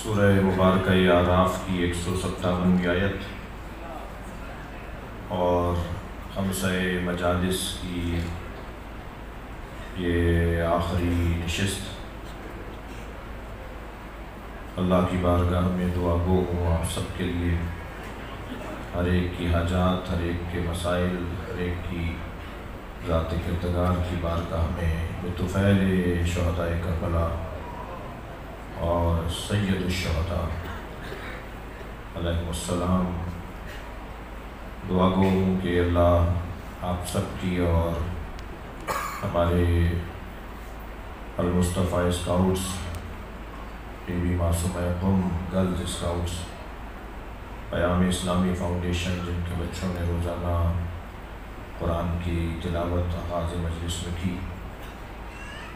سورہ مبارکہ اعراف کی 157ویں آیت اور خمسہ مجالس کی یہ آخری نشست، اللہ کی بارگاہ میں دعا گو ہوں آپ سب کے لیے، ہر ایک کی حاجات، ہر ایک کے مسائل، ہر ایک کی ذات کردگار کی بارگاہ میں بطفیل شہداء کربلا اور سید الشہداء علیہ السلام دعا گو ہوں کہ اللہ آپ سب کی اور ہمارے المصطفیٰ اسکاؤٹس، بی بی معصومہ قم گرلز اسکاؤٹس، پیام اسلامی فاؤنڈیشن جن کے بچوں نے روزانہ قرآن کی تلاوت آغاز مجلس میں کی،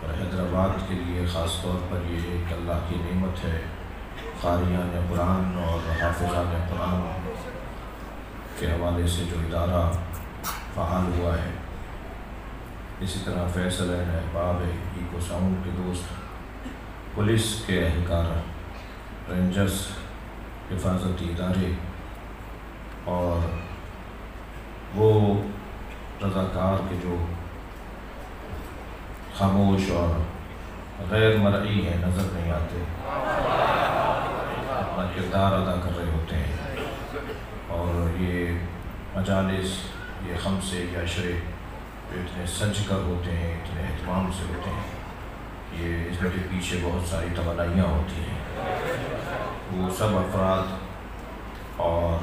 اور حیدرآباد کے لیے خاص طور پر یہ ایک اللہ کی نعمت ہے، قاریان قرآن اور حافظان قرآن کے حوالے سے جو ادارہ فعال ہوا ہے۔ اسی طرح فیصل احباب ایکو ساؤنڈ کے دوست، پولیس کے اہلکار، رینجرز، حفاظتی ادارے اور وہ رضاکار کے جو خاموش اور غیر مرئی ہیں، نظر نہیں آتے، اپنا کردار ادا کر رہے ہوتے ہیں، اور یہ مجالس، یہ خمسے، یہ عشرے جو اتنے سج کر ہوتے ہیں، اتنے اہتمام سے ہوتے ہیں، یہ اس کے پیچھے بہت ساری توانائیاں ہوتی ہیں۔ وہ سب افراد اور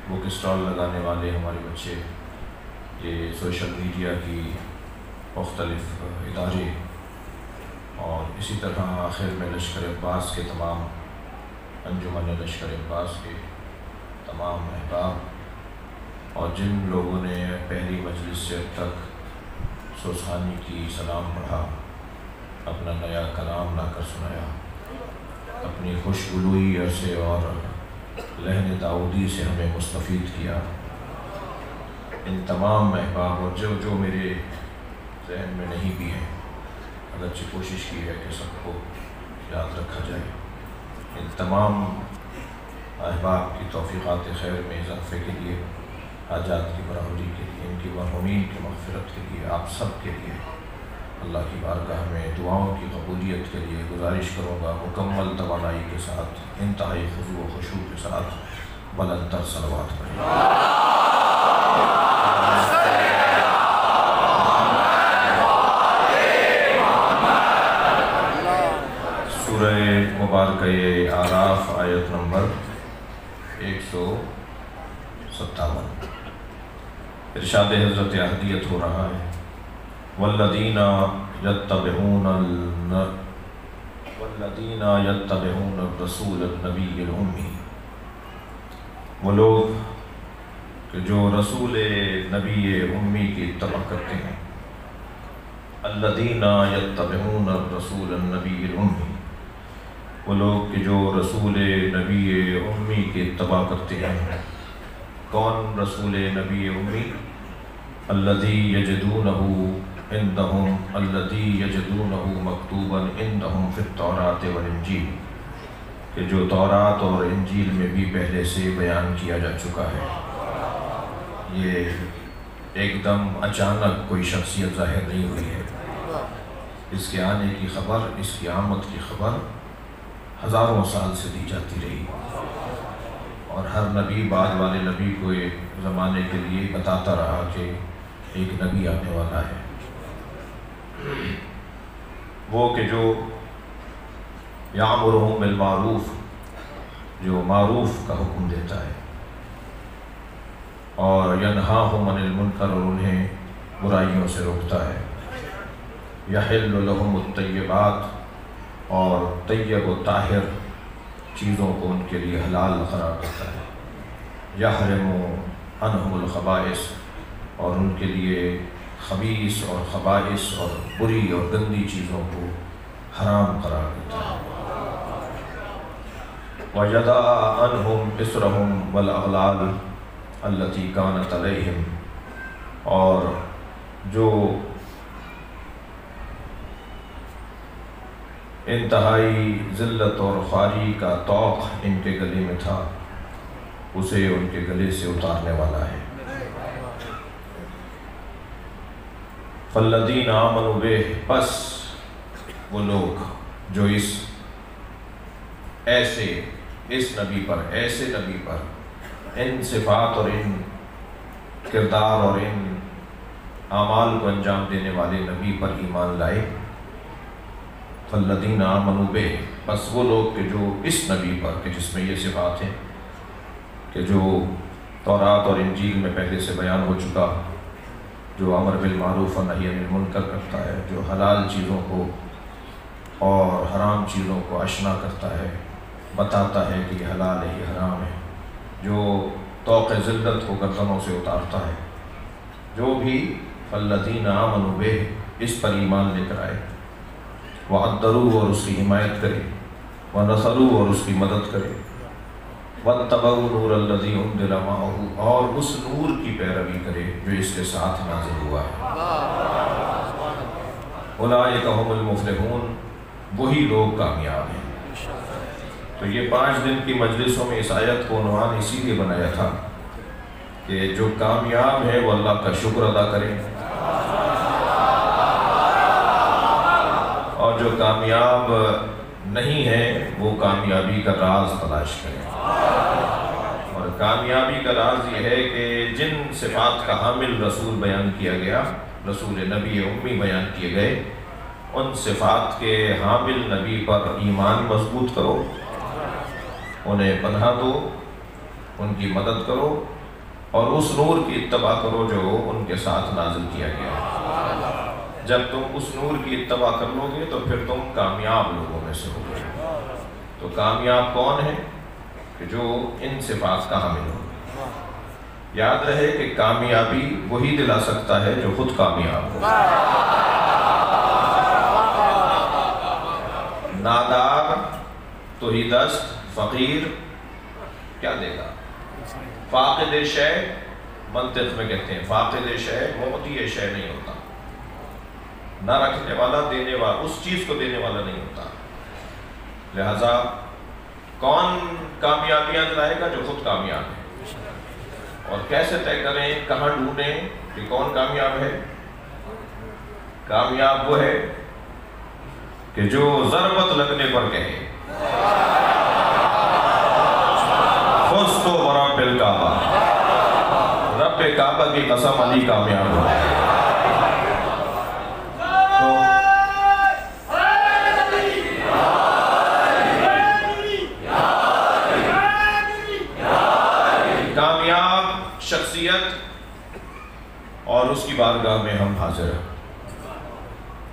بک اسٹال لگانے والے ہمارے بچے، یہ سوشل میڈیا کی مختلف ادارے، اور اسی طرح آخر میں لشکر عباس کے تمام انجمن لشکر عباس کے تمام احباب، اور جن لوگوں نے پہلی مجلس سے اب تک سوسانی کی سلام پڑھا، اپنا نیا کلام لا کر سنایا، اپنی خوشگلوئی سے اور لہن داؤدی سے ہمیں مستفید کیا، ان تمام احباب اور جو میرے ذہن میں نہیں بھی ہیں، اگرچہ کوشش کی ہے کہ سب کو یاد رکھا جائے، ان تمام احباب کی توفیقات خیر میں اضافے کے لیے، حاجات کی برآوری کے لیے، ان کی مرحومین کی مغفرت کے لیے، آپ سب کے لیے اللہ کی بارگاہ میں دعاؤں کی قبولیت کے لیے گزارش کروں گا، مکمل توانائی کے ساتھ، انتہائی خضوع و خشوع کے ساتھ بلند تر صلوات پڑھیں۔ سورہ مبارکہ اعراف آیت نمبر 157، ارشاد حضرت احدیت ہو رہا ہے، والذین یتبعون الرسول النبی الامی، وہ لوگ کہ جو رسول نبی امی کی اتباع کرتے ہیں، الذین یتبعون الرسول النبی الامی، وہ لوگ کہ جو رسول نبی امی کی اتباع کرتے ہیں۔ کون رسول نبی امی؟ الذی یجدونہ عندہم، الذی یجدونہ مکتوبا عندہم فی التوراۃ والانجیل، کہ جو تورات اور انجیل میں بھی پہلے سے بیان کیا جا چکا ہے۔ یہ ایک دم اچانک کوئی شخصیت ظاہر نہیں ہوئی ہے، اس کے آنے کی خبر، اس کی آمد کی خبر ہزاروں سال سے دی جاتی رہی، اور ہر نبی بعد والے نبی کو ایک زمانے کے لیے بتاتا رہا کہ ایک نبی آنے والا ہے، وہ کہ جو یامرہم بالمعروف، جو معروف کا حکم دیتا ہے، اور ینہاہم عن المنکر، اور انہیں برائیوں سے روکتا ہے، یحل لہم الطیبات، اور طیب و طاہر چیزوں کو ان کے لیے حلال قرار کرتا ہے، یحرم عنہم الخبائث، اور ان کے لیے خبیث اور خبائث اور بری اور گندی چیزوں کو حرام قرار دیتا ہے، وَيَضَعَ عَنْهُمْ إِصْرَهُمْ وَالْأَغْلَالَ الَّتِي كَانَتْ عَلَيْهِمْ، اور جو انتہائی ذلت اور خواری کا طوق ان کے گلے میں تھا، اسے ان کے گلے سے اتارنے والا ہے۔ فالذین آمنوا بہ، پس وہ لوگ جو اس نبی پر، ایسے نبی پر، ان صفات اور ان کردار اور ان اعمال کو انجام دینے والے نبی پر ایمان لائے۔ فالذین آمنوا بہ، بس وہ لوگ کہ جو اس نبی پر، کہ جس میں یہ صفات ہیں کہ جو تورات اور انجیل میں پہلے سے بیان ہو چکا، جو امر بالمعروف اور نہی عن المنکر کرتا ہے، جو حلال چیزوں کو اور حرام چیزوں کو آشنا کرتا ہے، بتاتا ہے کہ یہ حلال ہے یہ حرام ہے، جو طوق ذلت کو گردنوں سے اتارتا ہے، جو بھی فالذین آمنوا بہ اس پر ایمان لے کر آئے، وعدروا اور اس کی حمایت کرے، ونصروا اور اس کی مدد کرے، واتبعوا النور الذی انزل معہ اور اس نور کی پیروی کرے جو اس کے ساتھ نازل ہوا ہے۔ اولئک ھم المفلحون، وہی لوگ کامیاب ہیں۔ تو یہ 5 دن کی مجلسوں میں اس آیت کو عنوان اسی لیے بنایا تھا کہ جو کامیاب ہے وہ اللہ کا شکر ادا کرے، اور جو کامیاب نہیں ہے وہ کامیابی کا راز تلاش کرے۔ اور کامیابی کا راز یہ ہے کہ جن صفات کا حامل رسول بیان کیا گیا، رسول نبی امی بیان کیے گئے، ان صفات کے حامل نبی پر ایمان مضبوط کرو، انہیں پناہ دو، ان کی مدد کرو، اور اس نور کی اتباع کرو جو ان کے ساتھ نازل کیا گیا ہے۔ جب تم اس نور کی اتباع کر لو گے تو پھر تم کامیاب لوگوں میں سے ہوگے۔ تو کامیاب کون ہے؟ کہ جو ان صفات کا حامل ہو۔ یاد رہے کہ کامیابی وہی دلا سکتا ہے جو خود کامیاب ہو۔ نادار، تہیدست، فقیر کیا دے گا؟ فاقد شے، منطق میں کہتے ہیں فاقد شے معطی شے نہیں ہوتا، نہ رکھنے والا دینے والا، اس چیز کو دینے والا نہیں ہوتا۔ لہذا کون کامیابیاں دلائے گا؟ جو خود کامیاب ہے۔ اور کیسے طے کریں، کہاں ڈھونڈیں کہ کون کامیاب ہے؟ کامیاب وہ ہے کہ جو ضربت لگنے پر کہے فزت ورب الکعبہ، رب کعبہ کی قسم علی کامیاب ہو۔ کامیاب شخصیت اور اس کی بارگاہ میں ہم حاضر ہیں۔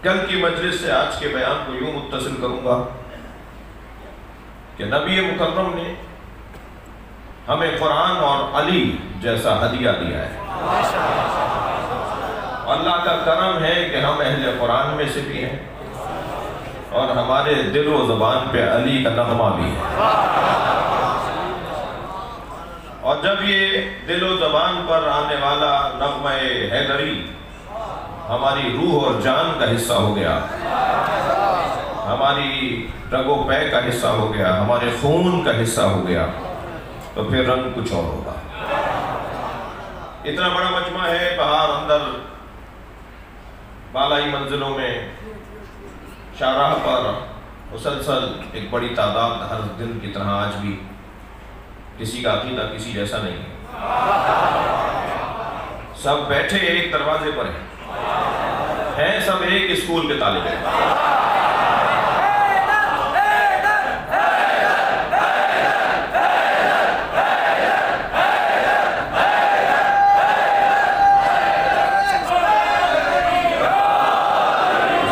کل کی مجلس سے آج کے بیان کو یوں متصل کروں گا کہ نبی مکرم نے ہمیں قرآن اور علی جیسا ہدیہ دیا ہے۔ اللہ کا کرم ہے کہ ہم اہل قرآن میں سے بھی ہیں اور ہمارے دل و زبان پہ علی کا نغمہ بھی ہے۔ اور جب یہ دل و زبان پر آنے والا نغمہ حیدری ہماری روح اور جان کا حصہ ہو گیا، ہماری رگ و پے کا حصہ ہو گیا، ہمارے خون کا حصہ ہو گیا، تو پھر رنگ کچھ اور ہوگا۔ اتنا بڑا مجمع ہے، باہر اندر بالائی منزلوں میں شاہراہ پر مسلسل ایک بڑی تعداد ہر دن کی طرح آج بھی، کسی کا عقیدہ کسی جیسا نہیں ہے، سب بیٹھے ایک دروازے پر ہیں سب ایک اسکول کے طالب ہیں۔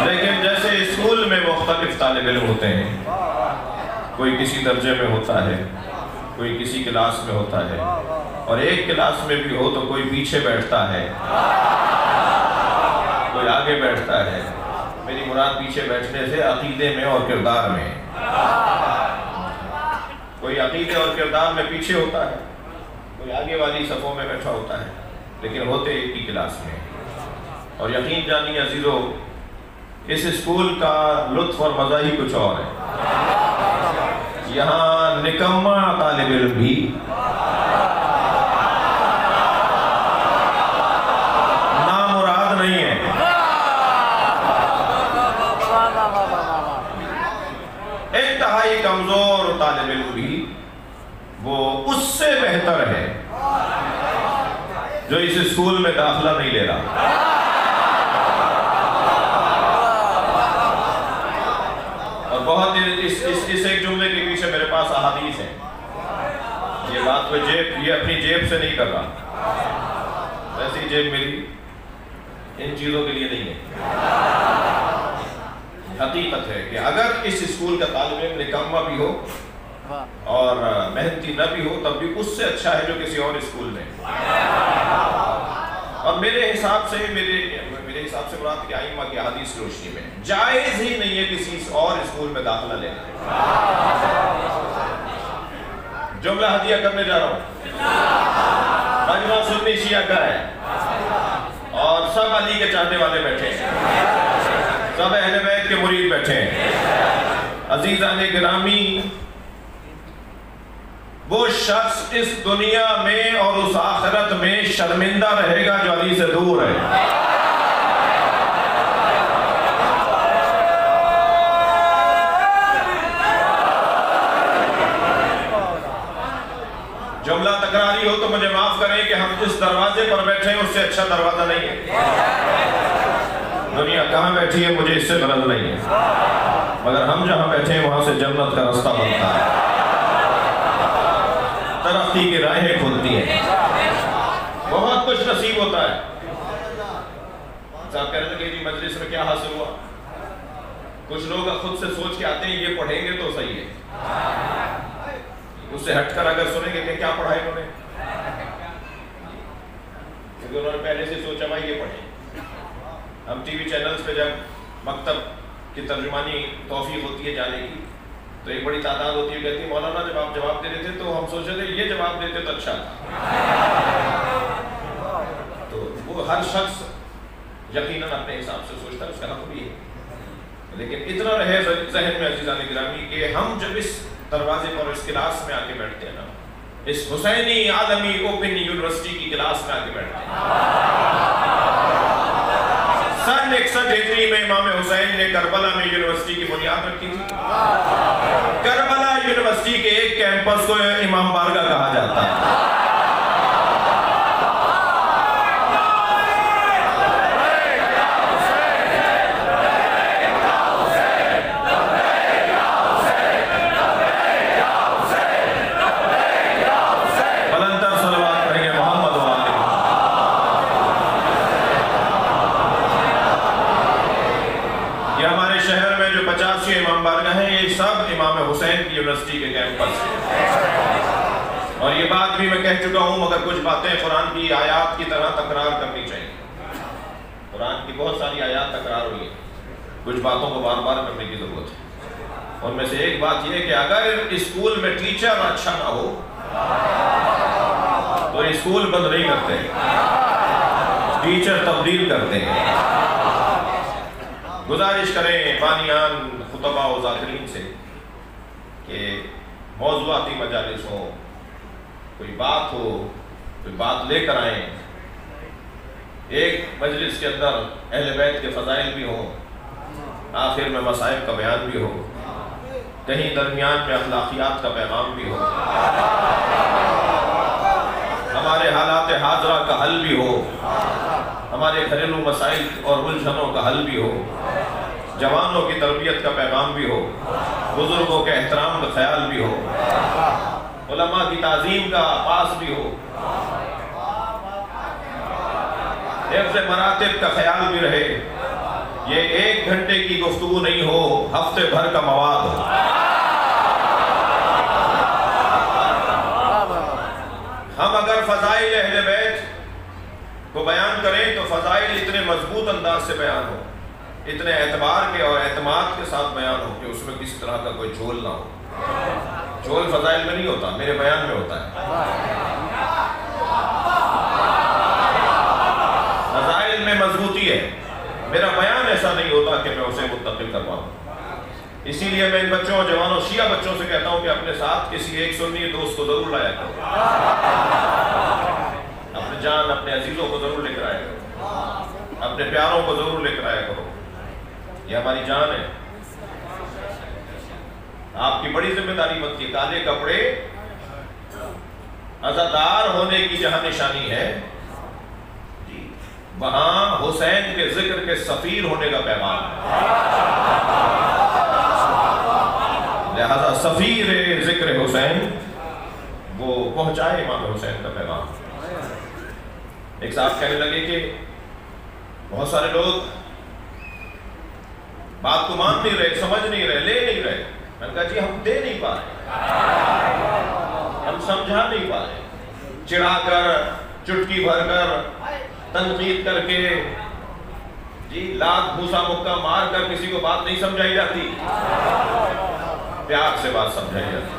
لیکن جیسے اسکول میں مختلف طالب علم ہوتے ہیں، کوئی کسی درجے میں ہوتا ہے، کوئی کسی کلاس میں ہوتا ہے، اور ایک کلاس میں بھی ہو تو کوئی پیچھے بیٹھتا ہے، کوئی آگے بیٹھتا ہے۔ میری مراد پیچھے بیٹھنے سے عقیدے میں اور کردار میں، کوئی عقیدے اور کردار میں پیچھے ہوتا ہے، کوئی آگے والی صفوں میں بیٹھا ہوتا ہے، لیکن ہوتے ایک ہی کلاس میں۔ اور یقین جانیے عزیزو اس اسکول کا لطف اور مزہ ہی کچھ اور ہے۔ یہاں نکما طالب علم بھی نامراد نہیں ہے، انتہائی کمزور طالب علم بھی وہ اس سے بہتر ہے جو اس اسکول میں داخلہ نہیں لے رہا۔ اور بہت اس ایک جملے کے پیچھے میرے پاس احادیث ہیں۔ یہ بات یہ اپنی جیب سے نہیں کر رہا، ایسی جیب میری ان چیزوں کے لیے نہیں ہے۔ حقیقت ہے کہ اگر اس اسکول کا طالب علم نکما بھی ہو اور محنتی نہ بھی ہو تب بھی اس سے اچھا ہے جو کسی اور اسکول میں۔ اور میرے حساب سے مراد کہ ائمہ کی حدیث کی روشنی میں جائز ہی نہیں ہے کسی اور اسکول میں داخلہ لینا۔ جملہ ہدیہ کرنے جا رہا ہوں، مجمع سنی شیعہ کا ہے اور سب علی کے چاہنے والے بیٹھے ہیں، سب اہل بیت کے مرید بیٹھے ہیں۔ عزیزان گرامی، وہ شخص اس دنیا میں اور اس آخرت میں شرمندہ رہے گا جو علی سے دور ہے۔ جملہ تکراری ہو تو مجھے معاف کریں کہ ہم جس دروازے پر بیٹھے ہیں اس سے اچھا دروازہ نہیں ہے۔ دنیا کہاں بیٹھی ہے مجھے اس سے غرض نہیں ہے، مگر ہم جہاں بیٹھے ہیں وہاں سے جنت کا راستہ بنتا ہے، ترقی کی راہیں کھلتی ہیں، بہت کچھ نصیب ہوتا ہے۔ صاحب کہہ رہے تھے کہ مجلس میں کیا حاصل ہوا؟ کچھ لوگ خود سے سوچ کے آتے ہیں یہ پڑھیں گے تو صحیح ہے، اس سے ہٹ کر اگر سنیں گے کہ کیا پڑھا ہے انہوں نے، کیونکہ انہوں نے پہلے سے سوچا بھائی یہ پڑھیں۔ ہم ٹی وی چینلز پہ جب مکتب کی ترجمانی توفیق ہوتی ہے جانے کی تو ایک بڑی تعداد ہوتی ہے، کہتی ہے مولانا جب آپ جواب دے رہے تھے تو ہم سوچ رہے تھے یہ جواب دیتے تو اچھا تھا۔ تو وہ ہر شخص یقیناً اپنے حساب سے سوچتا ہے، اس کا حق بھی ہے، لیکن اتنا رہے ذہن میں عزیزان گرامی کہ ہم جب اس دروازے پر اس کلاس میں آ کے بیٹھتے ہیں نا، اس حسینی عالمی اوپن یونیورسٹی کی کلاس میں آ کے بیٹھتے ہیں۔ سن 61 ہجری میں امام حسین نے کربلا میں یونیورسٹی کی بنیاد رکھی تھی۔ کربلا یونیورسٹی کے ایک کیمپس کو امام بارگاہ کہا جاتا ہے۔ یونیورسٹی کے کیمپس، اور یہ بات بھی میں کہہ چکا ہوں مگر کچھ باتیں قرآن کی آیات کی طرح تکرار کرنی چاہیے۔ قرآن کی بہت ساری آیات تکرار ہوئی ہیں، کچھ باتوں کو بار بار کرنے کی ضرورت ہے۔ ان میں سے ایک بات یہ ہے کہ اگر اسکول میں ٹیچر اچھا نہ ہو تو اسکول بند نہیں کرتے، ٹیچر تبدیل کرتے ہیں۔ گزارش کریں بانیان خطبہ و ذاکرین سے کہ موضوعاتی مجالس ہوں، کوئی بات ہو، کوئی بات لے کر آئیں، ایک مجلس کے اندر اہل بیت کے فضائل بھی ہوں، آخر میں مصائب کا بیان بھی ہو، کہیں درمیان میں اخلاقیات کا پیغام بھی ہو، ہمارے حالات حاضرہ کا حل بھی ہو، ہمارے گھریلو مسائل اور الجھنوں کا حل بھی ہو، جوانوں کی تربیت کا پیغام بھی ہو، بزرگوں کے احترام کا خیال بھی ہو، علماء کی تعظیم کا پاس بھی ہو، حفظ مراتب کا خیال بھی رہے۔ یہ 1 گھنٹے کی گفتگو نہیں ہو، ہفتے بھر کا مواد ہو۔ ہم اگر فضائل اہل بیت کو بیان کریں تو فضائل اتنے مضبوط انداز سے بیان ہو، اتنے اعتبار کے اور اعتماد کے ساتھ بیان ہو کہ اس میں کسی طرح کا کوئی جھول نہ ہو۔ جھول فضائل میں نہیں ہوتا، میرے بیان میں ہوتا ہے۔ فضائل میں مضبوطی ہے، میرا بیان ایسا نہیں ہوتا کہ میں اسے منتقل کر پاؤں. اسی لیے میں ان بچوں اور جوانوں شیعہ بچوں سے کہتا ہوں کہ اپنے ساتھ کسی ایک سنی دوست کو ضرور لایا کرو. اپنے جان اپنے عزیزوں کو ضرور لے کر آیا کرو, اپنے پیاروں کو ضرور لے کر آیا کرو. یہ ہماری جان ہے. آپ کی بڑی ذمہ داری بنتی ہے. کالے کپڑے عزادار ہونے کی جہاں نشانی ہے وہاں حسین کے ذکر کے سفیر ہونے کا پیغام ہے. لہذا سفیر ذکر حسین وہ پہنچائے امام حسین کا پیغام. ایک صاحب کہنے لگے کہ بہت سارے لوگ بات کو مان نہیں رہے, سمجھ نہیں رہے, لے نہیں رہے. میں نے کہا جی ہم دے نہیں پا رہے, ہم سمجھا نہیں پا رہے. چڑھا کر, چٹکی بھر کر, تنقید کر کے, جی لات بھوسا مکہ مار کر کسی کو بات نہیں سمجھائی جاتی. پیار سے بات سمجھائی جاتی,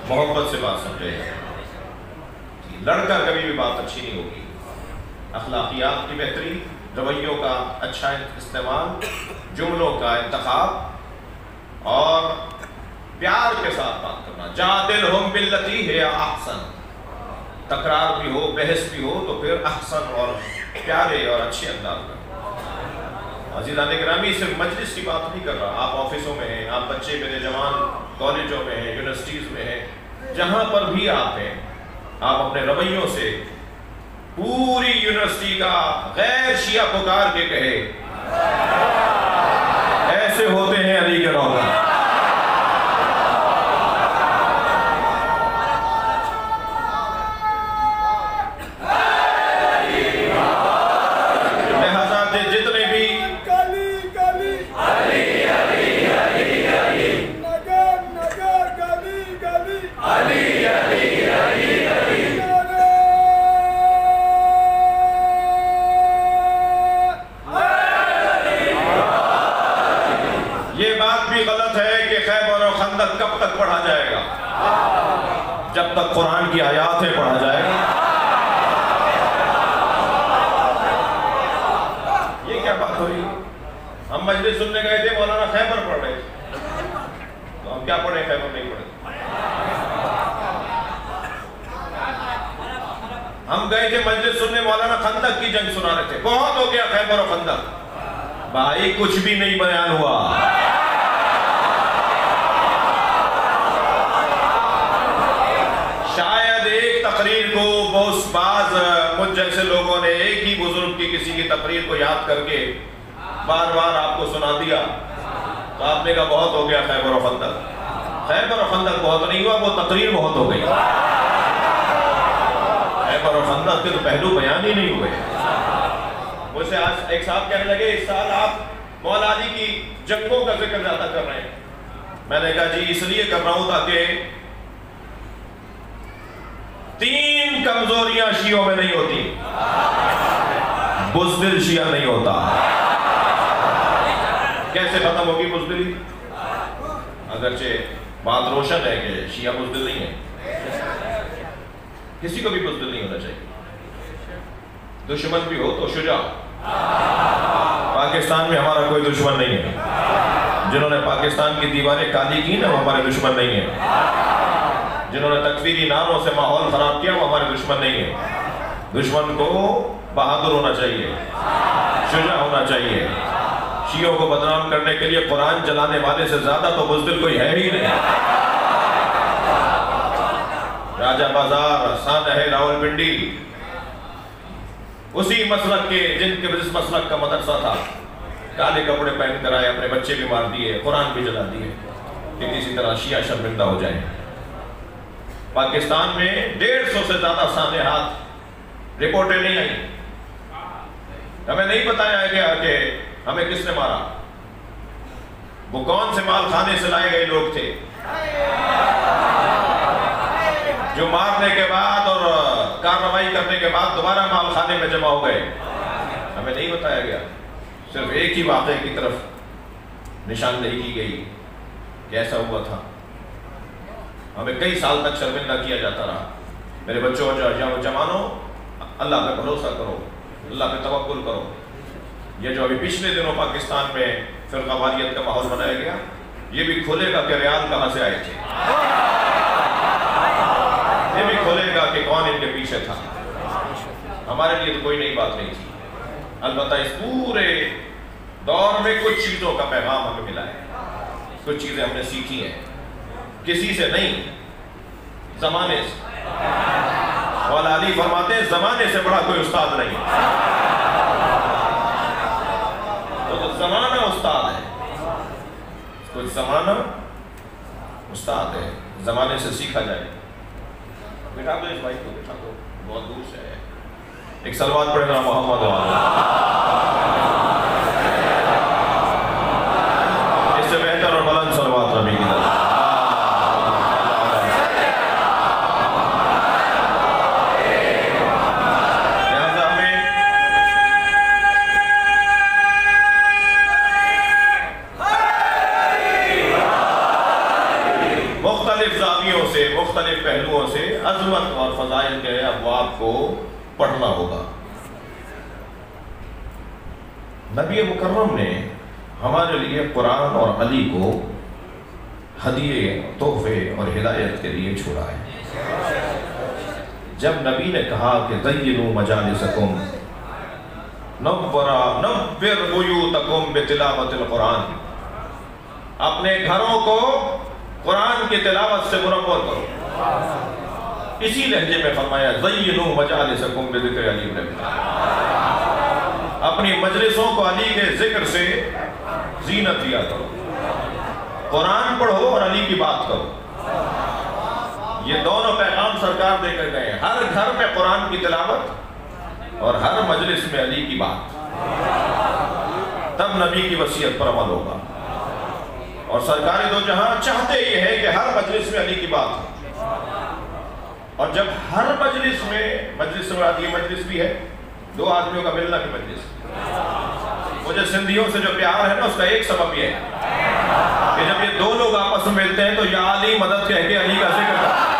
محبت سے بات سمجھائی جاتی. لڑ کر کبھی بھی بات اچھی نہیں ہوگی. اخلاقیات کی بہتری, رویوں کا اچھا استعمال, جملوں کا انتخاب اور پیار کے ساتھ بات کرنا. جادلہم باللتی ہی احسن. تکرار بھی ہو, بحث بھی ہو تو پھر احسن اور پیارے اور اچھے انداز میں. عزیزان گرامی, صرف مجلس کی بات نہیں کر رہا. آپ آفسوں میں ہیں, آپ بچے میرے جوان کالجوں میں ہیں, یونیورسٹیز میں ہیں, جہاں پر بھی آپ ہیں, آپ اپنے رویوں سے پوری یونیورسٹی کا غیر شیعہ پکار کے کہے ایسے ہوتے ہیں علی کے روزہ. کب تک پڑھا جائے گا؟ جب تک قرآن کی آیات ہے پڑھا جائے گا. یہ کیا بات ہوئی؟ ہم مجلس سننے گئے تھے, مولانا خیبر پڑھ رہے تھے, تو ہم کیا پڑھیں؟ خیبر نہیں پڑھے. ہم گئے تھے مجلس سننے, مولانا خندق کی جنگ سنا رہے تھے. بہت ہو گیا خیبر و خندق. بھائی کچھ بھی نہیں بیان ہوا. شاید ایک تقریر کو بعض مجھ جیسے لوگوں نے ایک ہی بزرگ کی کسی کی تقریر کو یاد کر کے بار بار آپ کو سنا دیا, تو آپ نے کہا بہت ہو گیا خیبر و خندق. خیبر و خندق بہت نہیں ہوا, وہ تقریر بہت ہو گئی. خیبر و خندق کے تو پہلو بیان ہی نہیں ہوئے. مجھ سے آج ایک صاحب کہنے لگے اس سال آپ مولا علی کی جنگوں کا ذکر زیادہ کر رہے ہیں. میں نے کہا جی اس لیے کر رہا ہوں تاکہ 3 کمزوریاں شیعوں میں نہیں ہوتی. بزدل شیعہ نہیں ہوتا. کیسے ختم ہوگی بزدلی؟ اگرچہ بات روشن ہے کہ شیعہ بزدل نہیں ہے, کسی کو بھی بزدل نہیں ہونا چاہیے. دشمن بھی ہو تو شجاع. پاکستان میں ہمارا کوئی دشمن نہیں ہے. جنہوں نے پاکستان کی دیواریں کالی کی نا وہ ہمارے دشمن نہیں ہیں. جنہوں نے تکفیری نعروں سے ماحول خراب کیا وہ ہمارے دشمن نہیں ہیں. دشمن کو بہادر ہونا چاہیے, شجاع ہونا چاہیے. شیعوں کو بدنام کرنے کے لیے قرآن جلانے والے سے زیادہ تو بزدل کوئی ہے ہی نہیں. راجہ بازار, سانحہ راولپنڈی, اسی مسلک کے جن کے جس مسلک کا مدرسہ تھا, کالے کپڑے پہن کر آئے, اپنے بچے بھی مار دیے, قرآن بھی جلا دیے کہ کسی طرح شیعہ شرمندہ ہو جائیں. پاکستان میں 150 سے زیادہ سانحات رپورٹیں نہیں آئیں. ہمیں نہیں بتایا گیا کہ ہمیں کس نے مارا, وہ کون سے مال خانے سے لائے گئے لوگ تھے جو مارنے کے بعد اور کارروائی کرنے کے بعد دوبارہ مال خانے میں جمع ہو گئے. ہمیں نہیں بتایا گیا. صرف ایک ہی واقعے کی طرف نشاندہی کی گئی کہ ایسا ہوا تھا. ہمیں کئی سال تک شرمندہ کیا جاتا رہا. میرے بچوں اور جوانوں, اللہ پہ بھروسہ کرو, اللہ پہ توکل کرو. یہ جو ابھی پچھلے دنوں پاکستان میں فرقہ واریت کا ماحول بنایا گیا، یہ بھی کھلے گا کہ ریال کہاں سے آئے تھے، یہ بھی کھلے گا کہ کون ان کے پیچھے تھا۔ ہمارے لیے تو کوئی نئی بات نہیں تھی، البتہ اس پورے دور میں کچھ چیزوں کا پیغام ہمیں ملا ہے، کچھ چیزیں ہم نے سیکھی ہیں، کسی سے نہیں، زمانے سے۔ مولا علی فرماتے ہیں زمانے سے بڑا کوئی استاد نہیں، تو زمانہ استاد ہے، کچھ زمانہ استاد ہے، زمانے سے سیکھا جائے۔ بٹھا دو اس بھائی کو، بٹھا دو، بہت دور سے ہے۔ ایک صلوات پڑھے گا محمد وآلہ۔ اس سے بہتر اور بلند صلوات نبی کی طرف۔ مختلف پہلوؤں سے عظمت اور فضائل کے ابواب کو پڑھنا ہوگا۔ نبی مکرم نے ہمارے لیے قرآن اور علی کو ہدیے، تحفے اور ہدایت کے لیے چھوڑا ہے۔ جب نبی نے کہا کہ زینوا مجالسکم نور بیوتکم بتلاوت القرآن، اپنے گھروں کو قرآن کی تلاوت سے منور کرو، اسی لہجے میں فرمایا زینوا مجالسکم بذکر علی بن ابی طالب، اپنی مجلسوں کو علی کے ذکر سے زینت دیا کرو، قرآن پڑھو اور علی کی بات کرو۔ یہ دونوں پیغام سرکار دے کر گئے، ہر گھر میں قرآن کی تلاوت اور ہر مجلس میں علی کی بات، تب نبی کی وصیت پر عمل ہوگا۔ اور سرکار دو جہاں چاہتے یہ ہے کہ ہر مجلس میں علی کی بات ہو، اور جب ہر مجلس میں، مجلس سے مراد یہ مجلس بھی ہے دو آدمیوں کا ملنا کی مجلس، مجھے سندھیوں سے جو پیار ہے نا اس کا ایک سبب یہ ہے کہ جب یہ دو لوگ آپس میں ملتے ہیں تو یا علی مدد کہہ کے علی کا ذکر کرتے ہیں۔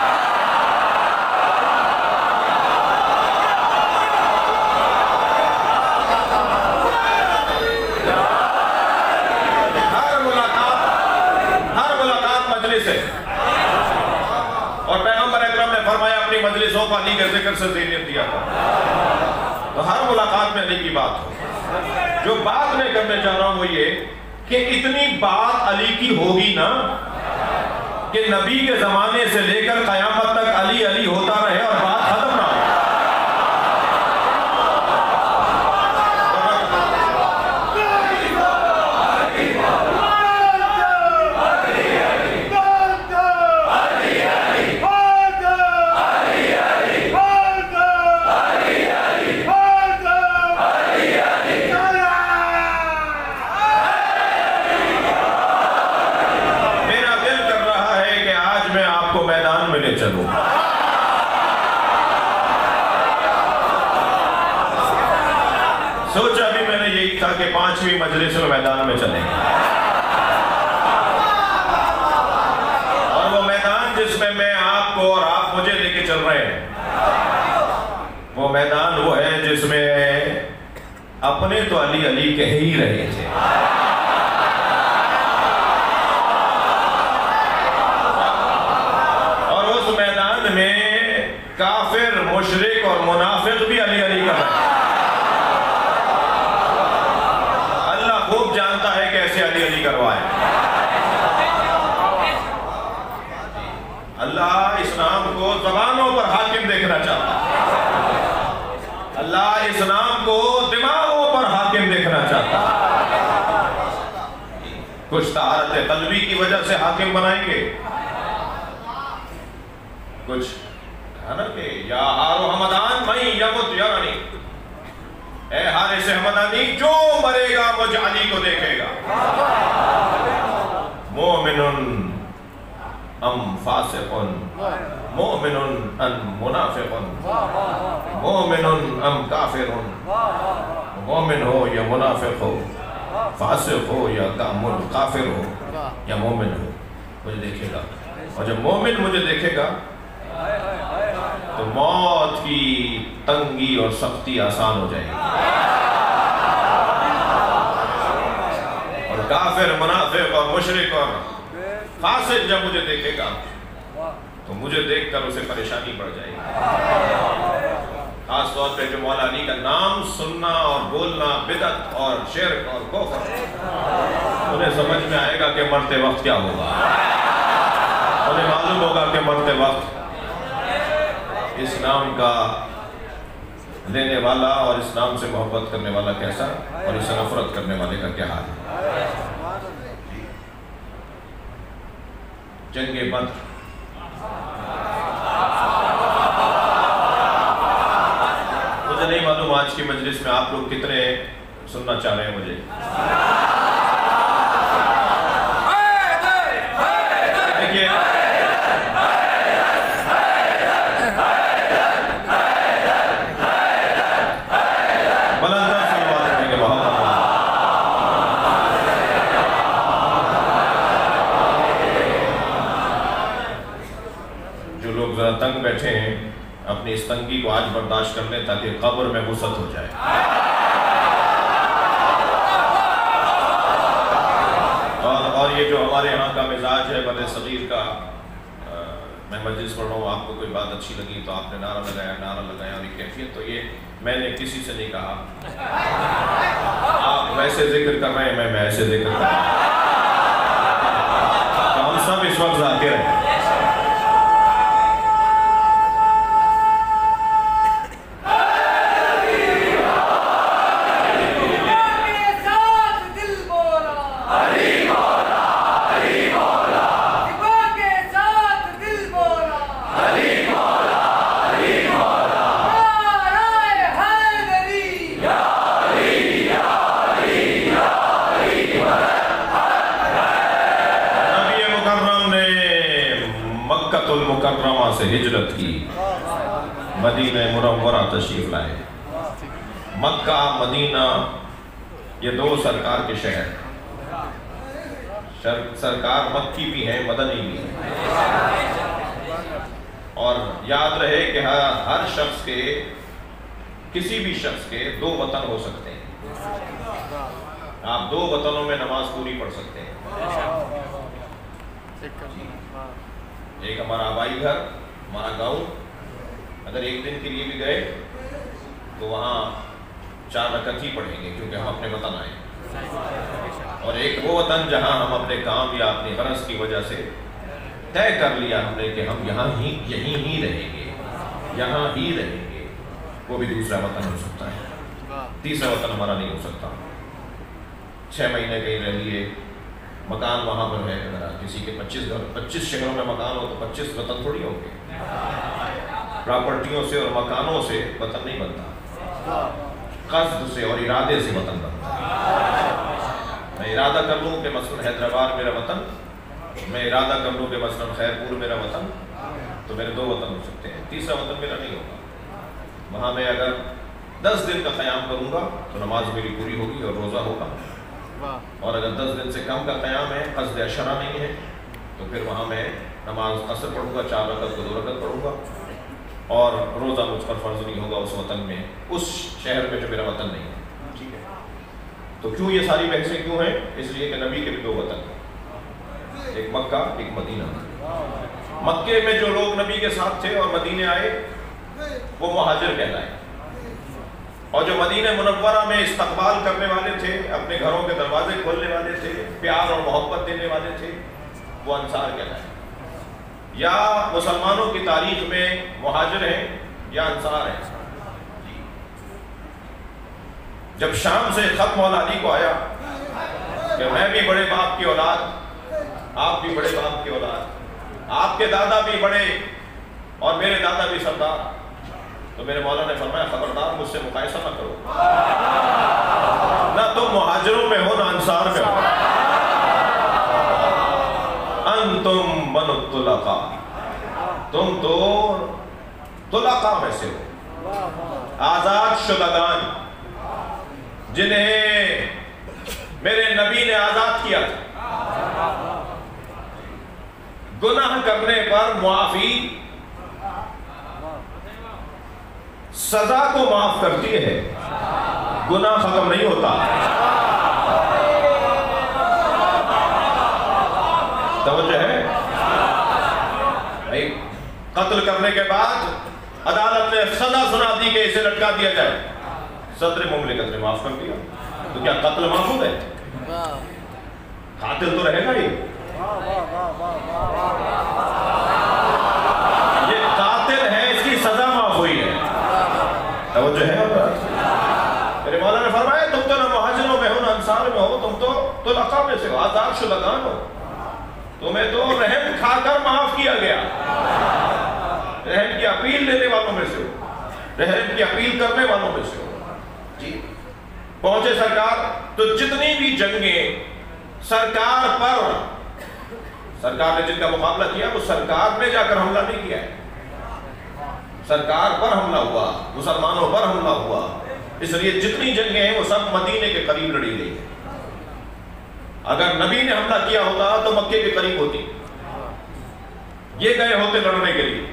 اور پیغمبر اکرم نے فرمایا اپنی مجلسوں کو علی کے ذکر سے زینت دیا تھا، تو ہر ملاقات میں علی کی بات ہو۔ جو بات میں کرنے جا رہا ہوں وہ یہ کہ اتنی بات علی کی ہوگی نا کہ نبی کے زمانے سے لے کر قیامت تک علی علی ہوتا رہے اور بات ختم نہ ہو۔ چلو سوچا بھی میں نے یہی تھا کہ 5ویں مجلس میں میدان میں چلیں، اور وہ میدان جس میں میں آپ کو اور آپ مجھے لے کے چل رہے ہیں، وہ میدان وہ ہے جس میں اپنے تو علی علی کہہ ہی رہے تھے، میدان میں کافر، مشرک اور منافق بھی علی علی کر رہے ہیں۔ اللہ خوب جانتا ہے کیسے علی علی کروائے۔ اللہ اس نام کو زبانوں پر حاکم دیکھنا چاہتا ہے، اللہ اس نام کو دماغوں پر حاکم دیکھنا چاہتا ہے۔ کچھ طہارت قلبی کی وجہ سے حاکم بنائیں گے، کچھ ہے نا کہ یا حارو حمدان میں یمت یرانی، اے حارث حمدانی جو مرے گا مجھ علی کو دیکھے گا۔ مومن ام فاسق، مومن ام منافق، مومن ام کافر، مومن ہو یا منافق ہو، فاسق ہو یا کافر ہو یا مومن ہو، مجھے دیکھے گا۔ اور جب مومن مجھے دیکھے گا تو موت کی تنگی اور سختی آسان ہو جائے گی۔ کافر، منافق اور مشرک اور فاسق جب مجھے دیکھے گا تو مجھے دیکھ کر اسے پریشانی پڑ جائے گی۔ خاص طور پہ جو مولا علی کا نام سننا اور بولنا بدعت اور شرک اور کفر، انہیں سمجھ میں آئے گا کہ مرتے وقت کیا ہوگا، انہیں معلوم ہوگا کہ مرتے وقت اس نام کا لینے والا اور اس نام سے محبت کرنے والا کیسا اور اسے نفرت کرنے والے کا کیا حال ہے۔ جنگ بدر، مجھے نہیں معلوم آج کی مجلس میں آپ لوگ کتنے سننا چاہ رہے ہیں مجھے۔ دیکھیے تنگ بیٹھے ہیں، اپنی اس تنگی کو آج برداشت کر لیں تاکہ قبر میں وسعت ہو جائے۔ اور یہ جو ہمارے یہاں کا مزاج ہے بڑے صغیر کا، میں مجلس پڑھ رہا ہوں، آپ کو کوئی بات اچھی لگی تو آپ نے نعرہ لگایا اور یہ کیفیت، تو یہ میں نے کسی سے نہیں کہا۔ آپ ویسے ذکر کر رہے ہیں، میں ایسے ذکر کر رہا ہوں، تو ہم سب اس وقت ذاکر ہیں۔ المکرمہ سے ہجرت کی، مدینہ منورہ تشریف لائے۔ مکہ مدینہ یہ دو سرکار کے شہر، سرکار مکی بھی ہیں مدنی بھی ہیں، اور یاد رہے کہ ہر شخص کے، کسی بھی شخص کے دو وطن ہو سکتے ہیں، آپ دو وطنوں میں نماز پوری پڑھ سکتے ہیں۔ ایک ہمارا آبائی گھر، ہمارا گاؤں، اگر ایک دن کے لیے بھی گئے تو وہاں 4 رکعت ہی پڑھیں گے کیونکہ ہم اپنے وطن آئے، اور ایک وہ وطن جہاں ہم اپنے کام یا اپنی غرض کی وجہ سے طے کر لیا ہم نے کہ ہم یہیں ہی رہیں گے، یہاں ہی رہیں گے، وہ بھی دوسرا وطن ہو سکتا ہے، تیسرا وطن ہمارا نہیں ہو سکتا۔ 6 مہینے کہیں رہ لیے، مکان وہاں پر ہے، اگر کسی کے 25 شہروں میں مکان ہو تو 25 وطن تھوڑی ہوں گے۔ پراپرٹیوں سے اور مکانوں سے وطن نہیں بنتا، قصد سے اور ارادے سے وطن بنتا ہے۔ میں ارادہ کر لوں کہ مثلا حیدرآباد میرا وطن، میں ارادہ کر لوں کہ مثلا خیرپور میرا وطن، تو میرے 2 وطن ہو سکتے ہیں، تیسرا وطن میرا نہیں ہوگا۔ وہاں میں اگر 10 دن کا قیام کروں گا تو نماز میری پوری ہوگی اور روزہ ہوگا، اور اگر 10 دن سے کم کا قیام ہے، قصد عشرہ نہیں ہے، تو پھر وہاں میں نماز قصر پڑھوں گا، 4 رکعت کو 2 رکعت پڑھوں گا، اور روزہ مجھ پر فرض نہیں ہوگا اس وطن میں، اس شہر میں جو میرا وطن نہیں ہے۔ ٹھیک ہے، تو کیوں یہ ساری بحثیں کیوں ہیں؟ اس لیے کہ نبی کے بھی 2 وطن ہیں، ایک مکہ ایک مدینہ۔ مکے میں جو لوگ نبی کے ساتھ تھے اور مدینے آئے وہ مہاجر کہلائے، اور جو مدینہ منورہ میں استقبال کرنے والے تھے، اپنے گھروں کے دروازے کھولنے والے تھے، پیار اور محبت دینے والے تھے، وہ انصار کہلائے۔ یا مسلمانوں کی تاریخ میں مہاجر ہیں یا انصار ہیں۔ جب شام سے خط مولا علی کو آیا کہ میں بھی بڑے باپ کی اولاد، آپ بھی بڑے باپ کی اولاد، آپ کے دادا بھی بڑے اور میرے دادا بھی سردار، تو میرے مولا نے فرمایا خبردار مجھ سے مقایسہ نہ کرو، نہ تم مہاجروں میں ہو نہ انصار میں ہو، انتم من الطلقاء، تم تو طلقاء میں سے ہو، آزاد شدگان جنہیں میرے نبی نے آزاد کیا تھا۔ گناہ کرنے پر معافی سزا کو معاف کرتی ہے، گناہ ختم نہیں ہوتا۔ قتل کرنے کے بعد عدالت نے سزا سنا دی کہ اسے لٹکا دیا جائے، صدر مملکت نے معاف کر دیا، تو کیا قتل معفو ہے؟ قاتل تو رہے گا ہی، یہ قاتل ہے، اس کی سزا معاف ہوئی ہے۔ توجہ ہے میرے مولا نے فرمایا تم تو نہ مہاجروں میں ہو نہ انصار میں ہو، تم تو لقب میں سے ہو، آزاد شدگان ہو، تمہیں تو رحم کھا کر معاف کیا گیا، رحم کی اپیل لینے والوں میں سے ہو، رحم کی اپیل کرنے والوں میں سے ہو۔ جی پہنچے سرکار، تو جتنی بھی جنگیں سرکار نے جن کا مقابلہ کیا، وہ سرکار نے جا کر حملہ نہیں کیا ہے، سرکار پر حملہ ہوا، مسلمانوں پر حملہ ہوا، اس لیے جتنی جنگیں ہیں وہ سب مدینے کے قریب لڑی گئی ہیں۔ اگر نبی نے حملہ کیا ہوتا تو مکے کے قریب ہوتی، یہ گئے ہوتے لڑنے کے لیے،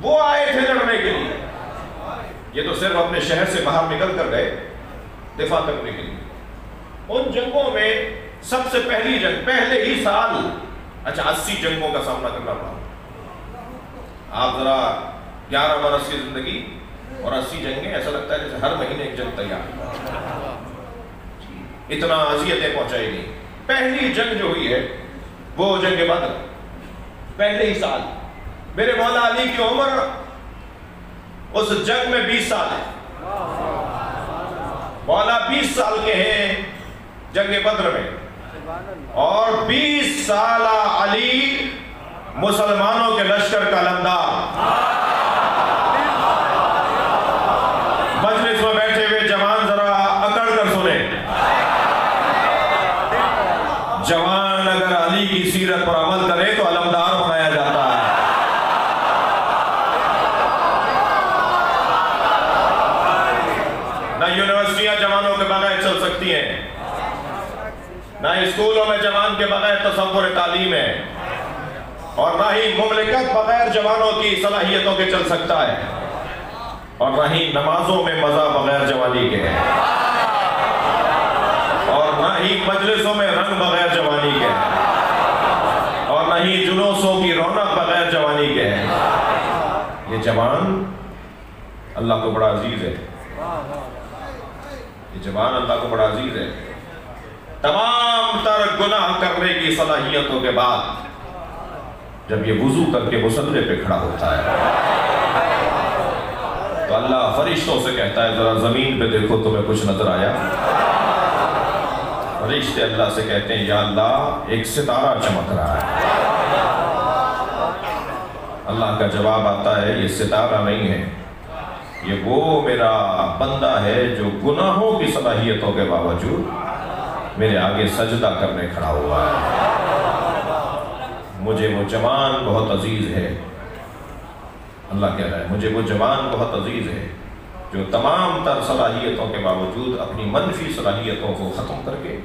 وہ آئے تھے لڑنے کے لیے، یہ تو صرف اپنے شہر سے باہر نکل کر گئے دفاع کرنے کے لیے۔ ان جنگوں میں سب سے پہلی جنگ پہلے ہی سال 80 جنگوں کا سامنا کرنا پڑا۔ آپ ذرا 11 برس کی زندگی اور 80 جنگیں، ایسا لگتا ہے جیسے ہر مہینے ایک جنگ تیار، اتنا اذیتیں پہنچائی گئی۔ پہلی جنگ جو ہوئی ہے وہ جنگ بدر، پہلے ہی سال۔ میرے مولا علی کی عمر اس جنگ میں 20 سال ہے، مولا 20 سال کے ہیں جنگ بدر میں، اور 20 سالہ علی مسلمانوں کے لشکر کا علمدار۔ مجلس میں بیٹھے ہوئے جوان ذرا اکڑ کر سنیں، جوان اگر علی کی سیرت پر عمل کرے تو علمدار بنایا جاتا ہے۔ نہ یونیورسٹیاں جوانوں کے بغیر چل سکتی ہیں، نہ اسکولوں میں جوان کے بغیر تصور تعلیم ہے، اور نہ ہی مملکت بغیر جوانوں کی صلاحیتوں کے چل سکتا ہے، اور نہ ہی نمازوں میں مزہ بغیر جوانی کے ہے، اور نہ ہی مجلسوں میں رنگ بغیر جوانی کے ہے، اور نہ ہی جلوسوں کی رونق بغیر جوانی کے ہے۔ یہ جوان اللہ کو بڑا عزیز ہے، یہ جوان اللہ کو بڑا عزیز ہے۔ تمام تر گناہ کرنے کی صلاحیتوں کے بعد جب یہ وضو کر کے مصلے پہ کھڑا ہوتا ہے تو اللہ فرشتوں سے کہتا ہے ذرا زمین پہ دیکھو تمہیں کچھ نظر آیا؟ فرشتے اللہ سے کہتے ہیں یا اللہ ایک ستارہ چمک رہا ہے۔ اللہ کا جواب آتا ہے یہ ستارہ نہیں ہے، یہ وہ میرا بندہ ہے جو گناہوں کی صلاحیتوں کے باوجود میرے آگے سجدہ کرنے کھڑا ہوا ہے۔ مجھے وہ جوان بہت عزیز ہے، اللہ کہہ رہا ہے مجھے وہ جوان بہت عزیز ہے جو تمام تر صلاحیتوں کے باوجود اپنی منفی صلاحیتوں کو ختم کر کے،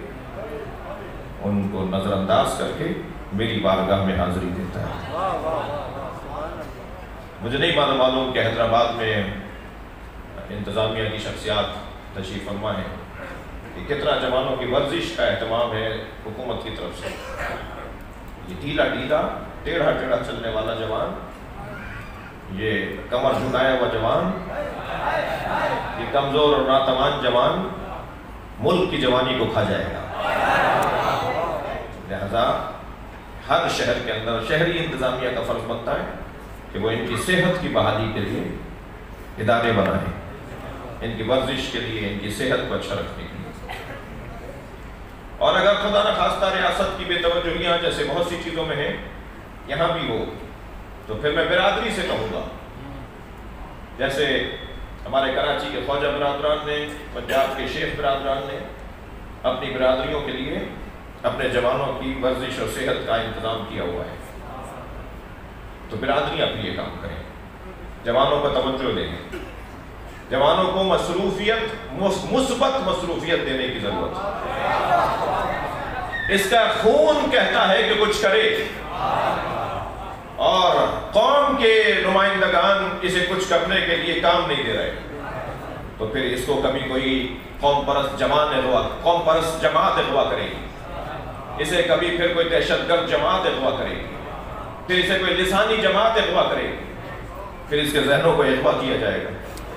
ان کو نظر انداز کر کے میری بارگاہ میں حاضری دیتا ہے۔ مجھے نہیں معلوم کہ حیدرآباد میں انتظامیہ کی شخصیات تشریف فرما ہے کہ کتنا جوانوں کی ورزش کا اہتمام ہے حکومت کی طرف سے۔ یہ ڈھیلا ڈھیلا ٹیڑھا ٹیڑھا چلنے والا جوان، یہ کمر جھکایا ہوا جوان، یہ کمزور اور ناتوان جوان ملک کی جوانی کو کھا جائے گا۔ لہذا ہر شہر کے اندر شہری انتظامیہ کا فرض بنتا ہے کہ وہ ان کی صحت کی بحالی کے لیے ادارے بنائیں، ان کی ورزش کے لیے، ان کی صحت کو اچھا رکھنے کے لیے۔ اور اگر خدا نخواستہ ریاست کی بے توجہیاں جیسے بہت سی چیزوں میں ہیں یہاں بھی ہو تو پھر میں برادری سے کہوں گا، جیسے ہمارے کراچی کے خواجہ برادران نے، پنجاب کے شیخ برادران نے اپنی برادریوں کے لیے اپنے جوانوں کی ورزش اور صحت کا انتظام کیا ہوا ہے، تو برادریاں بھی یہ کام کریں، جوانوں پر توجہ دیں، جوانوں کو مصروفیت، مثبت مصروفیت دینے کی ضرورت ہے۔ اس کا خون کہتا ہے کہ کچھ کرے، اور قوم کے نمائندگان اسے کچھ کرنے کے لیے کام نہیں دے رہے، تو پھر اس کو کبھی کوئی قوم پرست جماعت اغوا کرے گی، اسے کبھی پھر کوئی دہشت گرد جماعت اغوا کرے گی، پھر اسے کوئی لسانی جماعت اغوا کرے گی، پھر اس کے ذہنوں کو اغوا کیا جائے گا.